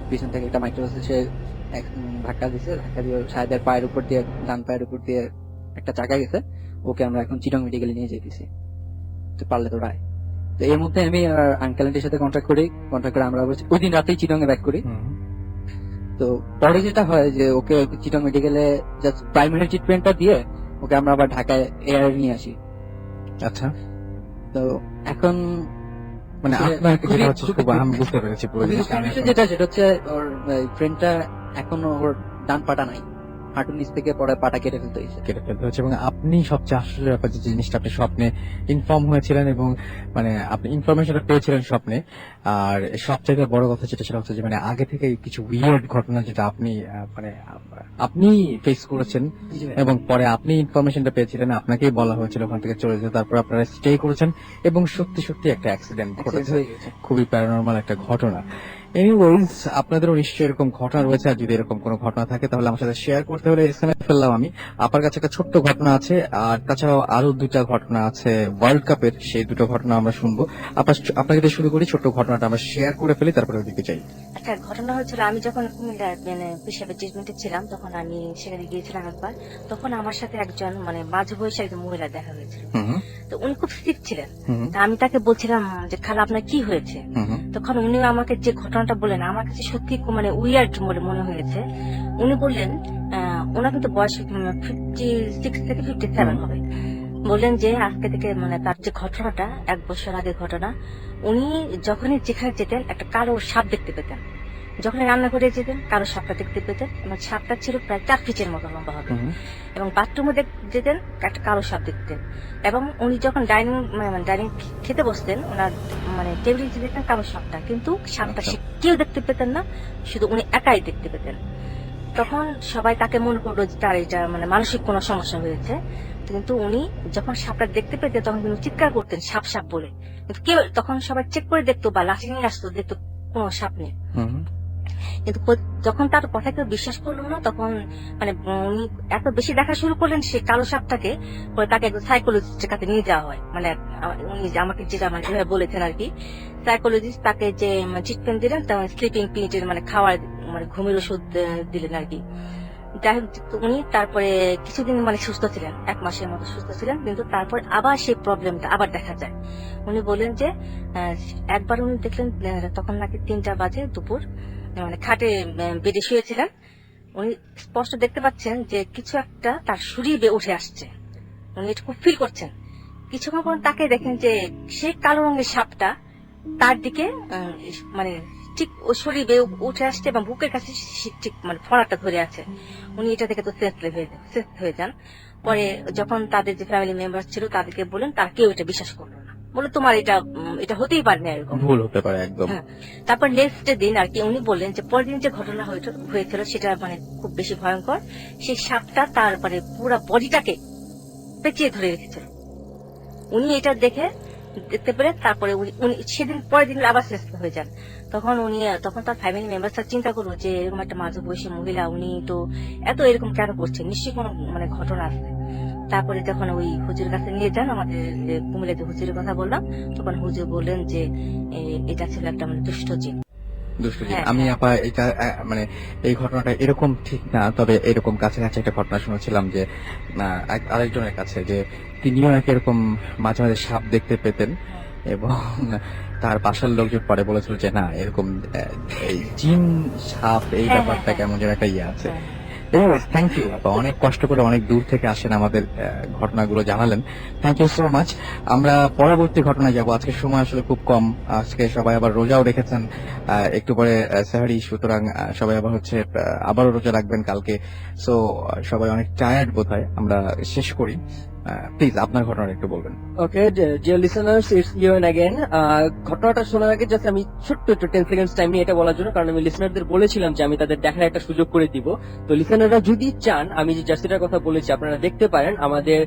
পিছন থেকে একটা মাইক্রোবাস এসে ধাক্কা দিছে। ধাক্কা দিয়ে শাহেদের পায়ের উপর দিয়ে, ডান পায়ের উপর দিয়ে একটা চাকা গেছে। ওকে আমরা এখন চিটং মেডিকেলে নিয়ে যেতেছি, তো পারলে তো রায়। তো এর মধ্যে আমি আঙ্কেল আন্টির সাথে কন্ট্যাক্ট করে আমরা ওই দিন রাতেই চিটং এ ব্যাক করি। তো পরে যেটা হয় যে ওকে চিটং মেডিকেলে জাস্ট প্রাইমারি ট্রিটমেন্টটা দিয়ে ওকে আমরা আবার ঢাকায় এয়ার নিয়ে আসি। আচ্ছা, তো এখন মানে আপনার যেটা হচ্ছে খুব, আমি বুঝতে পেরেছি পুরো জিনিসটা। যেটা হচ্ছে ওর ফ্রেন্ডটা এখনো ওর ডান পাটা নাই, হাঁটুর নিচ থেকে পরে পাটা কেটে ফেলতে হয়েছে। এবং আপনি সবচেয়ে আশ্চর্যের ব্যাপার যে জিনিসটা আপনি স্বপ্নে ইনফর্ম হয়েছিলেন, এবং মানে আপনি ইনফরমেশনটা পেয়েছিলেন স্বপ্নে। আর সবচেয়ে বড় কথা যেটা সেটা হচ্ছে যে মানে আগে থেকে কিছু উইয়ার্ড ঘটনা যেটা আপনি মানে আপনি ফেস করেছেন, এবং পরে আপনি ইনফরমেশনটা পেয়েছিলেন, আপনাকেই বলা হয়েছিল ওখান থেকে চলে যেতে, তারপর আপনারা স্টে করেছেন এবং সত্যি একটা অ্যাক্সিডেন্ট ঘটেছে। খুবই প্যারানরমাল একটা ঘটনা। এনিওয়েজ, আপনাদেরও নিশ্চয়ই এরকম ঘটনা রয়েছে, আর যদি এরকম কোনো ঘটনা থাকে তাহলে আমার সাথে শেয়ার করতে হলে এসএমএস ফেললাম আমি। আপনার কাছে একটা ছোট্ট ঘটনা আছে, আর তাছাড়াও আরো 2টা ঘটনা আছে ওয়ার্ল্ড কাপের, সেই 2টো ঘটনা আমরা শুনবো। আপনাকে দিয়ে শুরু করি, ছোট্ট ঘটনাটা আমরা শেয়ার করে ফেলি, তারপরে ওইদিকে যাই। একটা ঘটনা হয়েছিল, আমি যখন পেশাবে ট্রিটমেন্টে ছিলাম তখন আমি সেখানে গিয়েছিলাম একবার। তখন আমার সাথে একজন মাঝ বয়সী একজন মহিলা দেখা হয়েছিল। তো উনি খুব সিক ছিলেন। তা আমি তাকে বলছিলাম যে খালা আপনার কি হয়েছে, তখন উনি আমাকে যে ঘটনাটা বললেন আমার কাছে সত্যি উইয়ার্ড মনে হয়েছে। উনি বললেন ওনার কিন্তু বয়স 56 থেকে 57 হবে। বললেন যে আজকে থেকে তার যে ঘটনাটা 1 বছর আগে ঘটনা, উনি যখনই যেখানে যেতেন একটা কালো সাপ দেখতে পেতেন। যখনই রান্না করে যেতেন কালো সাপটা দেখতে পেতেন, এবং সাপটা ছিল প্রায় 4 ফিটের মতো লম্বা হবে। এবং বাথরুমে যেতেন একটা কালো সাপ দেখতেন। এবং উনি যখন ডাইনিং খেতে বসতেন ওনার টেবিলে দেখতেন কালো সাপটা, কিন্তু সাপটা কেউ দেখতে পেতেন না, শুধু উনি একাই দেখতে পেতেন। তখন সবাই তাকে মনে করলো যে তার এটা মানসিক কোনো সমস্যা হয়েছে। কিন্তু উনি যখন সাপটা দেখতে পেতেন তখন কিন্তু চিৎকার করতেন সাপ সাপ বলে, কিন্তু কেউ তখন সবাই চেক করে দেখতো বা লাঠি নিয়ে আসতো, দেখতো কোনো সাপ নেই। কিন্তু যখন তার কথা কেউ বিশ্বাস করলো না, তখন উনি এত বেশি দেখা শুরু করলেন সেই কালো সাপটাকে, পরে তাকে একজন সাইকোলজিস্টের কাছে নিয়ে যাওয়া হয়। উনি আমাকে যেটা বলেছেন আর কি, সাইকোলজিস্ট তাকে যে ট্রিটমেন্ট দিলেন, স্লিপিং পিলের খাওয়ার ঘুমের ওষুধ দিলেন আর কি। যাই হোক, উনি তারপরে কিছুদিন সুস্থ ছিলেন, 1 মাসের মতো সুস্থ ছিলেন, কিন্তু তারপর আবার সেই প্রবলেমটা আবার দেখা যায়। উনি বললেন যে একবার উনি দেখলেন তখন নাকি 3টা বাজে দুপুর, খাটে বেডে শুয়েছিলেন, উনি স্পষ্ট দেখতে পাচ্ছেন যে কিছু একটা তার শরীর বেয়ে উঠে আসছে। উনি এটা খুব ফিল করছেন। কিছুক্ষণ পর তাকে দেখেন যে সেই কালো রঙের সাপটা তার দিকে ঠিক ও শরীর বেয়ে উঠে আসছে এবং বুকের কাছে ঠিক ফড়াটা ধরে আছে। উনি এটা দেখে তো সেন্স হয়ে যান। পরে যখন তাদের যে ফ্যামিলি মেম্বার ছিল তাদেরকে বলেন, তারা কেউ এটা বিশ্বাস করলো না, বলে তোমার এটা হতেই পারে না, এরকম ভুল হতে পারে একদম। তারপর নেক্সট দিন আর কি উনি বললেন যে পরের দিন যে ঘটনা হয়েছিল সেটা খুব বেশি ভয়ঙ্কর। সেই সাপটা তার পুরো বডিটাকে পেঁচিয়ে ধরে রেখেছিল। উনি এটা দেখতে পেরে তারপরে উনি সেদিন পরের দিন আবার শেষ হয়ে যান। তখন তার ফ্যামিলি মেম্বাররা চিন্তা করলো যে এরকম একটা মাঝ বয়সী মহিলা, উনি তো এত এরকম কেন করছেন, নিশ্চয়ই কোনো ঘটনা আছে। তারপরে যখন ওই হুজুর কাছে নিয়ে যান, আমাদের কুমিল্লা যে হুজুরের কথা বললাম, তখন হুজুর বললেন যে এটা ছিল একটা দুষ্ট জিন। আমি আপা এটা এই ঘটনাটা এরকম ঠিক না, তবে এরকম কাছাকাছি একটা ঘটনা শুনেছিলাম যে আরেকজনের কাছে, যে তিনিও নাকি এরকম মাঝে মাঝে সাপ দেখতে পেতেন, এবং তার বাসার লোকজন পরে বলেছিল যে না এরকম এই জিন সাপ এই ব্যাপারটা কেমন যেন একটা আছে। থ্যাংক ইউ আপা, অনেক কষ্ট করে অনেক দূর থেকে আসেন, আমাদের ঘটনাগুলো জানালেন, থ্যাংক ইউ সো মাচ। আমরা পরবর্তী ঘটনায় যাব। আজকে সময় আসলে খুব কম, আজকে সবাই আবার রোজাও রেখেছেন, একটু পরে সেহরি, সুতরাং সবাই আবার আবারও রোজা রাখবেন কালকে। সো সবাই অনেক টায়ার্ড বোধহয়, আমরা শেষ করি। প্লিজ আপনার ঘটনা একটু বলবেন। Okay dear listeners, it's you and again. ঘটনাটা শোনার আগে জাস্ট আমি ছোট্ট 10 সেকেন্ডস টাইম নিয়ে এটা বলার জন্য, কারণ আমি লিসেনারদের বলেছিলাম যে আমি তাদের দেখার একটা সুযোগ করে দিব। তো লিসেনাররা যদি চান, আমি যে জার্সিটার কথা বলেছি আপনারা দেখতে পারেন, আমাদের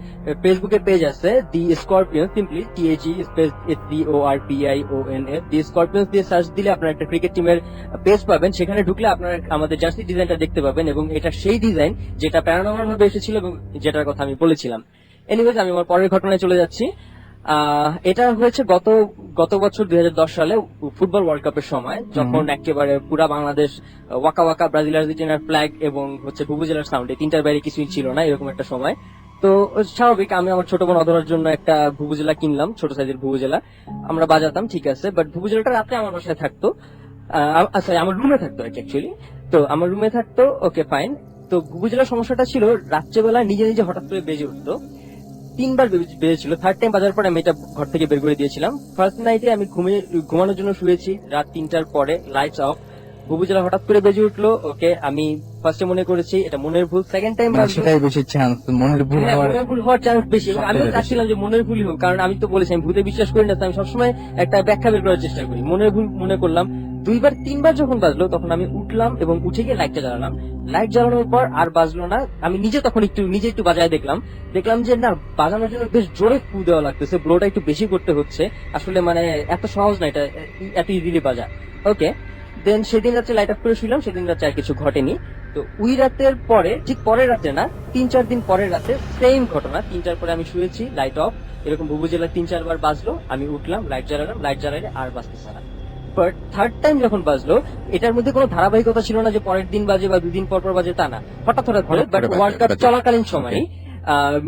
ফেসবুকে পেজ আছে the scorpion, simply TAG space SCORPIONS, the scorpions দিয়ে সার্চ দিলে আপনারা একটা ক্রিকেট টিমের পেজ পাবেন। সেখানে ঢুকলে আপনারা আমাদের জার্সি ডিজাইনটা দেখতে পাবেন, এবং এটা সেই ডিজাইন যেটা প্যারানর্মাল ভাবে এসেছিল এবং যেটার কথা আমি বলেছিলাম। এনিওয়েজ, আমি আমার পরের ঘটনায় চলে যাচ্ছি। এটা হয়েছে গত বছর 2010 সালে ফুটবল ওয়ার্ল্ড কাপের সময়, যখন একেবারে পুরা বাংলাদেশ ওয়াকা ওয়াকা ব্রাজিল আর্জেন্টিনার ফ্ল্যাগ এবং ভুবুজেলার সাউন্ড, এই 3টার বাইরে কিছুই ছিল না, এরকম একটা সময়। তো স্বাভাবিক আমি আমার ছোট বোন অধরার জন্য একটা ভুবুজেলা কিনলাম, ছোট সাইজের ভুবুজেলা। আমরা বাজাতাম, ঠিক আছে, বাট ভুবুজেলাটা রাতে আমার বাসায় থাকতো, আমার রুমে থাকতো অ্যাকচুয়ালি। তো আমার রুমে থাকতো, ওকে ফাইন। তো ভুবুজেলার সমস্যাটা ছিল রাত্রেবেলা নিজে নিজে হঠাৎ করে বেজে উঠতো, 3বার বেজেছিল। 3rd টাইম বাজার পরে আমি এটা ঘর থেকে বের করে দিয়েছিলাম। ফার্স্ট নাইটে আমি ঘুমানোর জন্য শুয়েছি, রাত 3টার পরে লাইটস অফ, ভুবুজেলা হঠাৎ করে বেজে উঠলো। ওকে, আমি ফার্স্টে মনে করেছি এটা মনের ভুল, সেকেন্ড টাইম সেটাই বেশি চান্স মনের ভুল হওয়ার চান্স বেশি। আমি চাচ্ছিলাম যে মনের ভুলই হোক, কারণ আমি তো বলেছি আমি ভূতে বিশ্বাস করি না, আমি সবসময় একটা ব্যাখ্যা বের করার চেষ্টা করি। মনের ভুল মনে করলাম। 2বার 3বার যখন বাজলো তখন আমি উঠলাম এবং উঠে গিয়ে লাইটটা জ্বালালাম। লাইট জ্বালানোর পর আর বাজলো না। আমি নিজে তখন একটু বাজায় দেখলাম যে না, বাজানোর জন্য বেশ জোরে ফু দেওয়া লাগতেছে, ব্লোটা একটু বেশি করতে হচ্ছে। আসলে এত সহজ না এটা, এত ইজিলি বাজা। ওকে, দেন সেদিন রাত্রে লাইট অফ করে শুইলাম, সেদিন রাত্রে আর কিছু ঘটেনি। তো ওই রাতের পরে, ঠিক পরের রাতে না, 3-4 দিন পরের রাতে সেম ঘটনা। 3-4 পরে আমি শুয়েছি, লাইট অফ, এরকম ভুবুজেলা 3-4 বার বাজলো, আমি উঠলাম, লাইট জ্বালালাম, লাইট জ্বালাইলে আর বাজতেছে না। বাট থার্ড টাইম যখন বাজলো, এটার মধ্যে কোনো ধারাবাহিকতা ছিল না যে পরের দিন বাজে বা 2 দিন পর পর বাজে, তা না, হঠাৎ হঠাৎ বাজে। বাট ওয়ার্ল্ড কাপ চলাকালীন সময়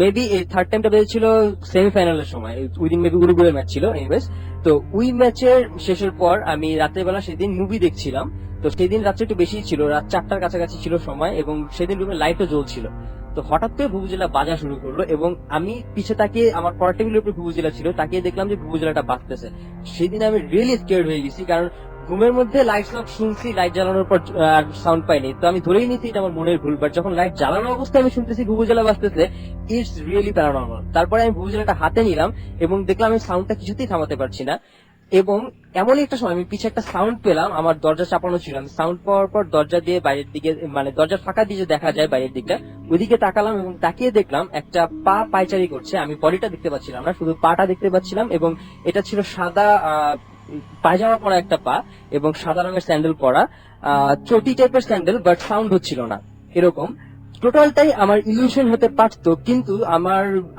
মেবি এই থার্ড টাইমটা বেজেছিল সেমিফাইনালের সময়, ওই দিন মেবি উরুগুয়ের ম্যাচ ছিল। এনিওয়েজ, তো ওই ম্যাচের শেষের পর আমি রাতের বেলা সেদিন মুভি দেখছিলাম। তো সেদিন রাত্রে একটু বেশি ছিল, রাত 4টার কাছাকাছি ছিল সময়, এবং সেদিন রুমে লাইটও জ্বলছিল। তো হঠাৎ করে ভুবুজেলা বাজা শুরু করলো, এবং আমি পিছে তাকিয়ে, আমার পরের টেবিলের উপরে ভুবুজেলা ছিল, তাকিয়ে দেখলাম যে ভুবুজেলাটা বাজতেছে। সেদিন আমি রিয়েলি স্কেয়ার্ড হয়ে গেছি, কারণ ঘুমের মধ্যে লাইট সব শুনছি, লাইট জ্বালানোর পর আর সাউন্ড পাইনি। তো আমি ধরেই নিচ্ছি এটা আমার মনের ভুল, বাট যখন লাইট জ্বালানো অবস্থায় আমি শুনতেছি ভুবুজেলা বাজতেছে, ইটস রিয়েলি প্যারানর্মাল। তারপরে আমি ভুবুজেলাটা হাতে নিলাম এবং দেখলাম আমি সাউন্ডটা কিছুতেই থামাতে পারছি না। এবং এমনই একটা সময় আমি পিছে একটা সাউন্ড পেলাম, আমার দরজা চাপানো ছিল, আমি সাউন্ড পাওয়ার পর দরজা দিয়ে বাইরের দিকে, মানে দরজার ফাঁকা দিয়ে যে দেখা যায় বাইরের দিকটা, ওইদিকে তাকালাম এবং তাকিয়ে দেখলাম একটা পা পায়চারি করছে। আমি বডিটা দেখতে পাচ্ছিলাম না, শুধু পাটা দেখতে পাচ্ছিলাম, এবং এটা ছিল সাদা পায়জামা পরা একটা পা এবং সাদা রঙের স্যান্ডেল পরা, চটি টাইপের স্যান্ডেল, বাট সাউন্ড হচ্ছিল না। এরকম টোটালটাই আমার ইলিউশন হতে পারতো, কিন্তু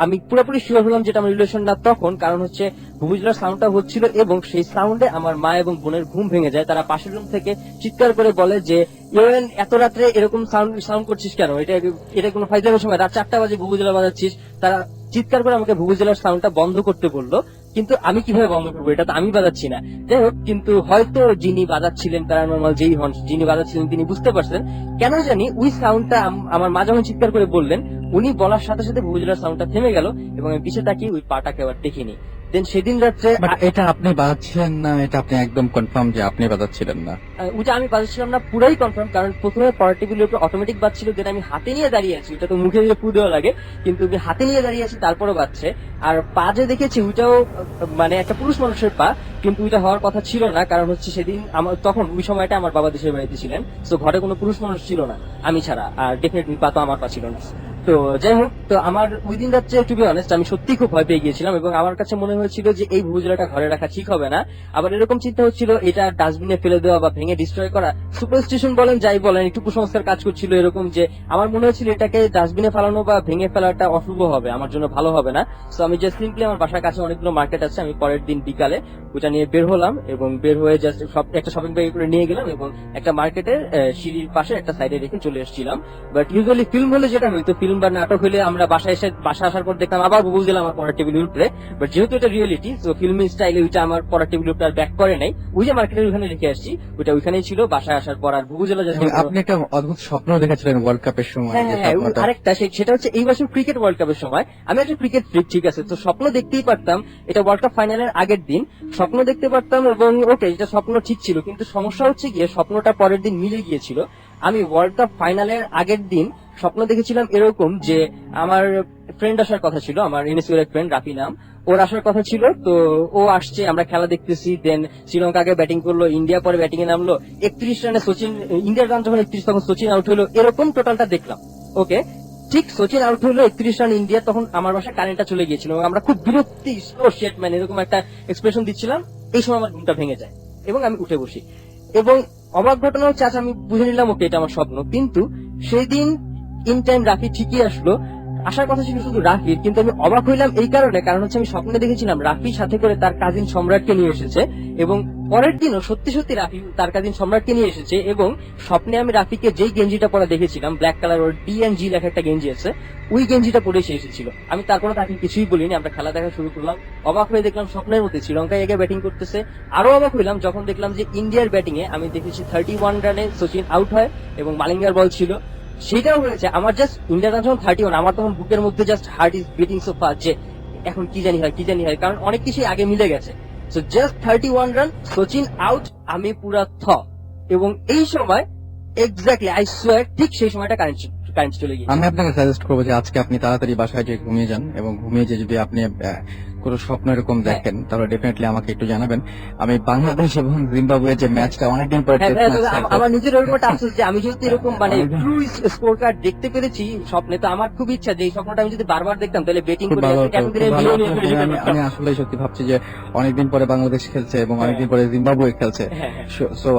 আমি পুরোপুরি শিওর হলাম যেটা আমার ইলিউশন না তখন, কারণ হচ্ছে ভুবুজেলার সাউন্ডটা হচ্ছিল এবং সেই সাউন্ডে আমার মা এবং বোনের ঘুম ভেঙে যায়। তারা পাশের রুম থেকে চিৎকার করে বলে যে, ইউএন এত রাত্রে এরকম সাউন্ড করছিস কেন, এটা কোনো ফাইজলামের সময়, রাত 4টা বাজে ভুবুজেলা বাজাচ্ছিস। তারা চিৎকার করে আমাকে ভুবুজেলার সাউন্ডটা বন্ধ করতে বললো, কিন্তু আমি কিভাবে বন্ধ করবো, এটা তো আমি বাজাচ্ছি না। যাই হোক, কিন্তু হয়তো যিনি বাজাচ্ছিলেন, প্যারানর্মাল যেই হন, যিনি বাজাচ্ছিলেন তিনি বুঝতে পারছেন কেন জানি ওই সাউন্ডটা আমার মা যখন চিৎকার করে বললেন, উনি বলার সাথে সাথে ভুবুজেলার সাউন্ডটা থেমে গেল এবং আমি পিছিয়ে তাকিয়ে ওই পাটাকে আবার দেখিনি। দেন সেদিন রাত্রে, এটা আপনি বাজাচ্ছিলেন না, এটা আপনি একদম কনফার্ম যে আপনি বাজাচ্ছিলেন না? ওটা আমি বাজাচ্ছিলাম না পুরাই কনফার্ম, কারণ প্রথমে পরের টেবিলের উপর অটোমেটিক বাজছিল, দেন আমি হাতে নিয়ে দাঁড়িয়ে আছি, ওটা তো মুখে দিয়ে ফু দেওয়া লাগে, কিন্তু আমি হাতে নিয়ে দাঁড়িয়ে আছি তারপরও বাজছে। আর পা যে দেখেছি ওইটাও মানে একটা পুরুষ মানুষের পা, কিন্তু ওইটা হওয়ার কথা ছিল না, কারণ হচ্ছে সেদিন তখন ওই সময়টা আমার বাবা দেশের বাড়িতে ছিলেন, তো ঘরে কোনো পুরুষ মানুষ ছিল না আমি ছাড়া, আর ডেফিনেটলি পা তো আমার পা ছিল না। তো যাই হোক, তো আমার ওই দিন রাত্রে টু বি অনেস্ট আমি সত্যি খুব ভয় পেয়ে গিয়েছিলাম, এবং আমার কাছে মনে হয়েছিল যে এই ভুবুজেলাটা ঘরে রাখা ঠিক হবে না। আবার এরকম চিন্তা হচ্ছিল এটা ডাস্টবিনে ফেলে দেওয়া বা ভেঙে ডিস্ট্রয় করা, সুপারস্টিশন বলেন যাই বলেন, একটু কুসংস্কার কাজ করছিল এরকম, যে আমার মনে হচ্ছিল এটাকে ডাস্টবিনে ফেলানো বা ভেঙে ফেলাটা অশুভ হবে, আমার জন্য ভালো হবে না। তো আমি জাস্ট সিম্পলি, আমার বাসার কাছে অনেকগুলো মার্কেট আছে, আমি পরের দিন বিকালে ওটা নিয়ে বের হলাম, এবং বের হয়ে জাস্ট একটা শপিং ব্যাগ করে নিয়ে গেলাম এবং একটা মার্কেটের সিঁড়ির পাশে একটা সাইডে রেখে চলে এসেছিলাম। বাট ইউজুয়ালি ফিল্ম হলে যেটা হইতো, ফিল্ম বা নাটক হলে আমরা বাসা আসার পর দেখলাম আবার ভুবুজেলা আমার পড়ার টেবিলের উপরে, বাট যেহেতু এটা রিয়েলিটি, তো ফিল্মি স্টাইলে ওইটা আমার পড়ার টেবিলের উপরে ব্যাক করে নাই, ওই যে মার্কেটের ওখানে রেখে আসছি ওইটা ওইখানেই ছিল। বাসায় আসার পর আর ভুবুজেলা আপনি একটা অদ্ভুত স্বপ্ন দেখেছিলেন ওয়ার্ল্ড কাপের সময়? হ্যাঁ, আরেকটা সেটা হচ্ছে এই বছর ক্রিকেট ওয়ার্ল্ড কাপের সময় আমি একটা ক্রিকেট ফ্রিক, ঠিক আছে, তো স্বপ্ন দেখতেই পারতাম, এটা ওয়ার্ল্ড কাপ ফাইনালের আগের দিন স্বপ্ন দেখতে পারতাম, এবং ওকে এটা স্বপ্ন ঠিক ছিল, কিন্তু সমস্যা হচ্ছে গিয়ে স্বপ্নটা পরের দিন মিলে গিয়েছিল। আমি ওয়ার্ল্ড কাপ ফাইনালের আগের দিন স্বপ্ন দেখেছিলাম এরকম যে আমার ফ্রেন্ড আসার কথা ছিল, আমার ইনস্টিটিউটের ফ্রেন্ড রাফি নাম, ওর আসার কথা ছিল। তো ও আসছে, আমরা খেলা দেখতেছি, দেন শ্রীলঙ্কা আগে ব্যাটিং করলো, ইন্ডিয়া পরে ব্যাটিং এ নামলো, 31 রানে সচিন, ইন্ডিয়ার রান যখন 31 তখন সচিন আউট হলো, এরকম টোটালটা দেখলাম। ওকে, ঠিক সচিন আউট হলো, 31 রান ইন্ডিয়া, তখন আমার বাসায় কারেন্টটা চলে গিয়েছিল এবং আমরা খুব বিরক্তি, ম্যান এরকম একটা এক্সপ্রেশন দিচ্ছিলাম। এই সময় আমার ঘুমটা ভেঙে যায় এবং আমি উঠে বসি, এবং অবাক ঘটনা হচ্ছে, আচ্ছা আমি বুঝে নিলাম ওকে এটা আমার স্বপ্ন, কিন্তু সেই দিন ইন টাইম রাফি ঠিকই আসলো, আসার কথা ছিল শুধু রাফির, কিন্তু আমি অবাক হইলাম এই কারণ হচ্ছে আমি স্বপ্নে দেখেছিলাম রাফি সাথে করে তার কাজিন সম্রাটকে নিয়ে এসেছে, এবং পরের দিনও সত্যি সত্যি রাফি তার কাজিন সম্রাটকে নিয়ে এসেছে, এবং স্বপ্নে আমি রাফিকে যেই গেঞ্জিটা পরা দেখেছিলাম, ব্ল্যাক কালার, ওর DNG লেখা একটা গেঞ্জি আছে, ওই গেঞ্জিটা পরে সে এসেছিল। আমি তারপরে তাকে কিছুই বলিনি, আমরা খেলা দেখা শুরু করলাম। অবাক হয়ে দেখলাম স্বপ্নের মধ্যে শ্রীলঙ্কায় এগিয়ে ব্যাটিং করতেছে। আরো অবাক হইলাম যখন দেখলাম যে ইন্ডিয়ার ব্যাটিং এ আমি দেখেছি 31 রানে সচিন আউট হয় এবং মালিঙ্গার বল ছিল, সেটাও হয়েছে। আমার জাস্ট ইন্ডিয়ার রান যখন 31, আমার তখন বুকের মধ্যে just heart is beating so fast যে এখন কি জানি হয়, কারণ অনেক কিছুই আগে মিলে গেছে। So just 31 run, Sachin out, আমি পুরা এবং এই সময় এক্স্যাক্টলি আই সোয়ার ঠিক সেই সময়টা কারেন্ট চলে গিয়েছে। আমি আপনাকে সাজেস্ট করবো যে আজকে আপনি তাড়াতাড়ি বাসায় যে ঘুমিয়ে যান, এবং ঘুমিয়ে যে যদি আপনি কোনো স্বপ্ন এরকম দেখেন তাহলে ডেফিনেটলি আমাকে একটু জানাবেন। আমি বাংলাদেশ এবং জিম্বাবুয়ের যে ম্যাচটা অনেকদিন পরে হ্যাঁ, test match হ্যাঁ, থাকবে। আমার নিজের ওরকম একটা আফসোস যে আমি যদি এরকম মানে ট্রু স্কোর কার্ড দেখতে পেরেছি স্বপ্নে, তো আমার খুব ইচ্ছা যে এই স্বপ্নটা আমি যদি বারবার দেখতাম তাহলে বেটিং খুব করে ভালো হতো, এতদিনে খুব ভালো হতো। millionaire হয়ে যেতে আমি আসলে সত্যি ভাবছি যে অনেকদিন পরে বাংলাদেশ খেলছে এবং অনেকদিন পরে জিম্বাবুয়ে খেলছে, হ্যাঁ, সো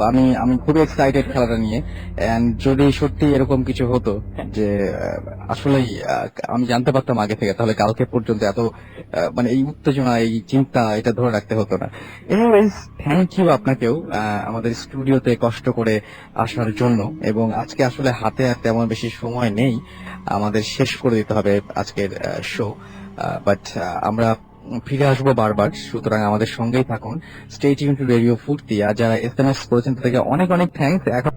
আমি খুবই এক্সাইটেড খেলাটা নিয়ে। এন্ড যদি সত্যি এরকম কিছু হতো যে আসলেই আমি জানতে পারতাম আগে থেকে, তাহলে কালকে পর্যন্ত এত মানে এই উত্তেজনা, এই চিন্তা এটা ধরে রাখতে হতো না। এনিওয়েজ, থ্যাংক ইউ আপনাকেও আমাদের স্টুডিওতে কষ্ট করে আসার জন্য। এবং আজকে আসলে হাতে আর তেমন বেশি সময় নেই, আমাদের শেষ করে দিতে হবে আজকের শো, বাট আমরা ফিরে আসবো বারবার, সুতরাং আমাদের সঙ্গেই থাকুন। স্টে টিউন টু রেডিও ফুর্তি। আর যারা SMS করেছেন তাদেরকে অনেক অনেক থ্যাঙ্কস। এখন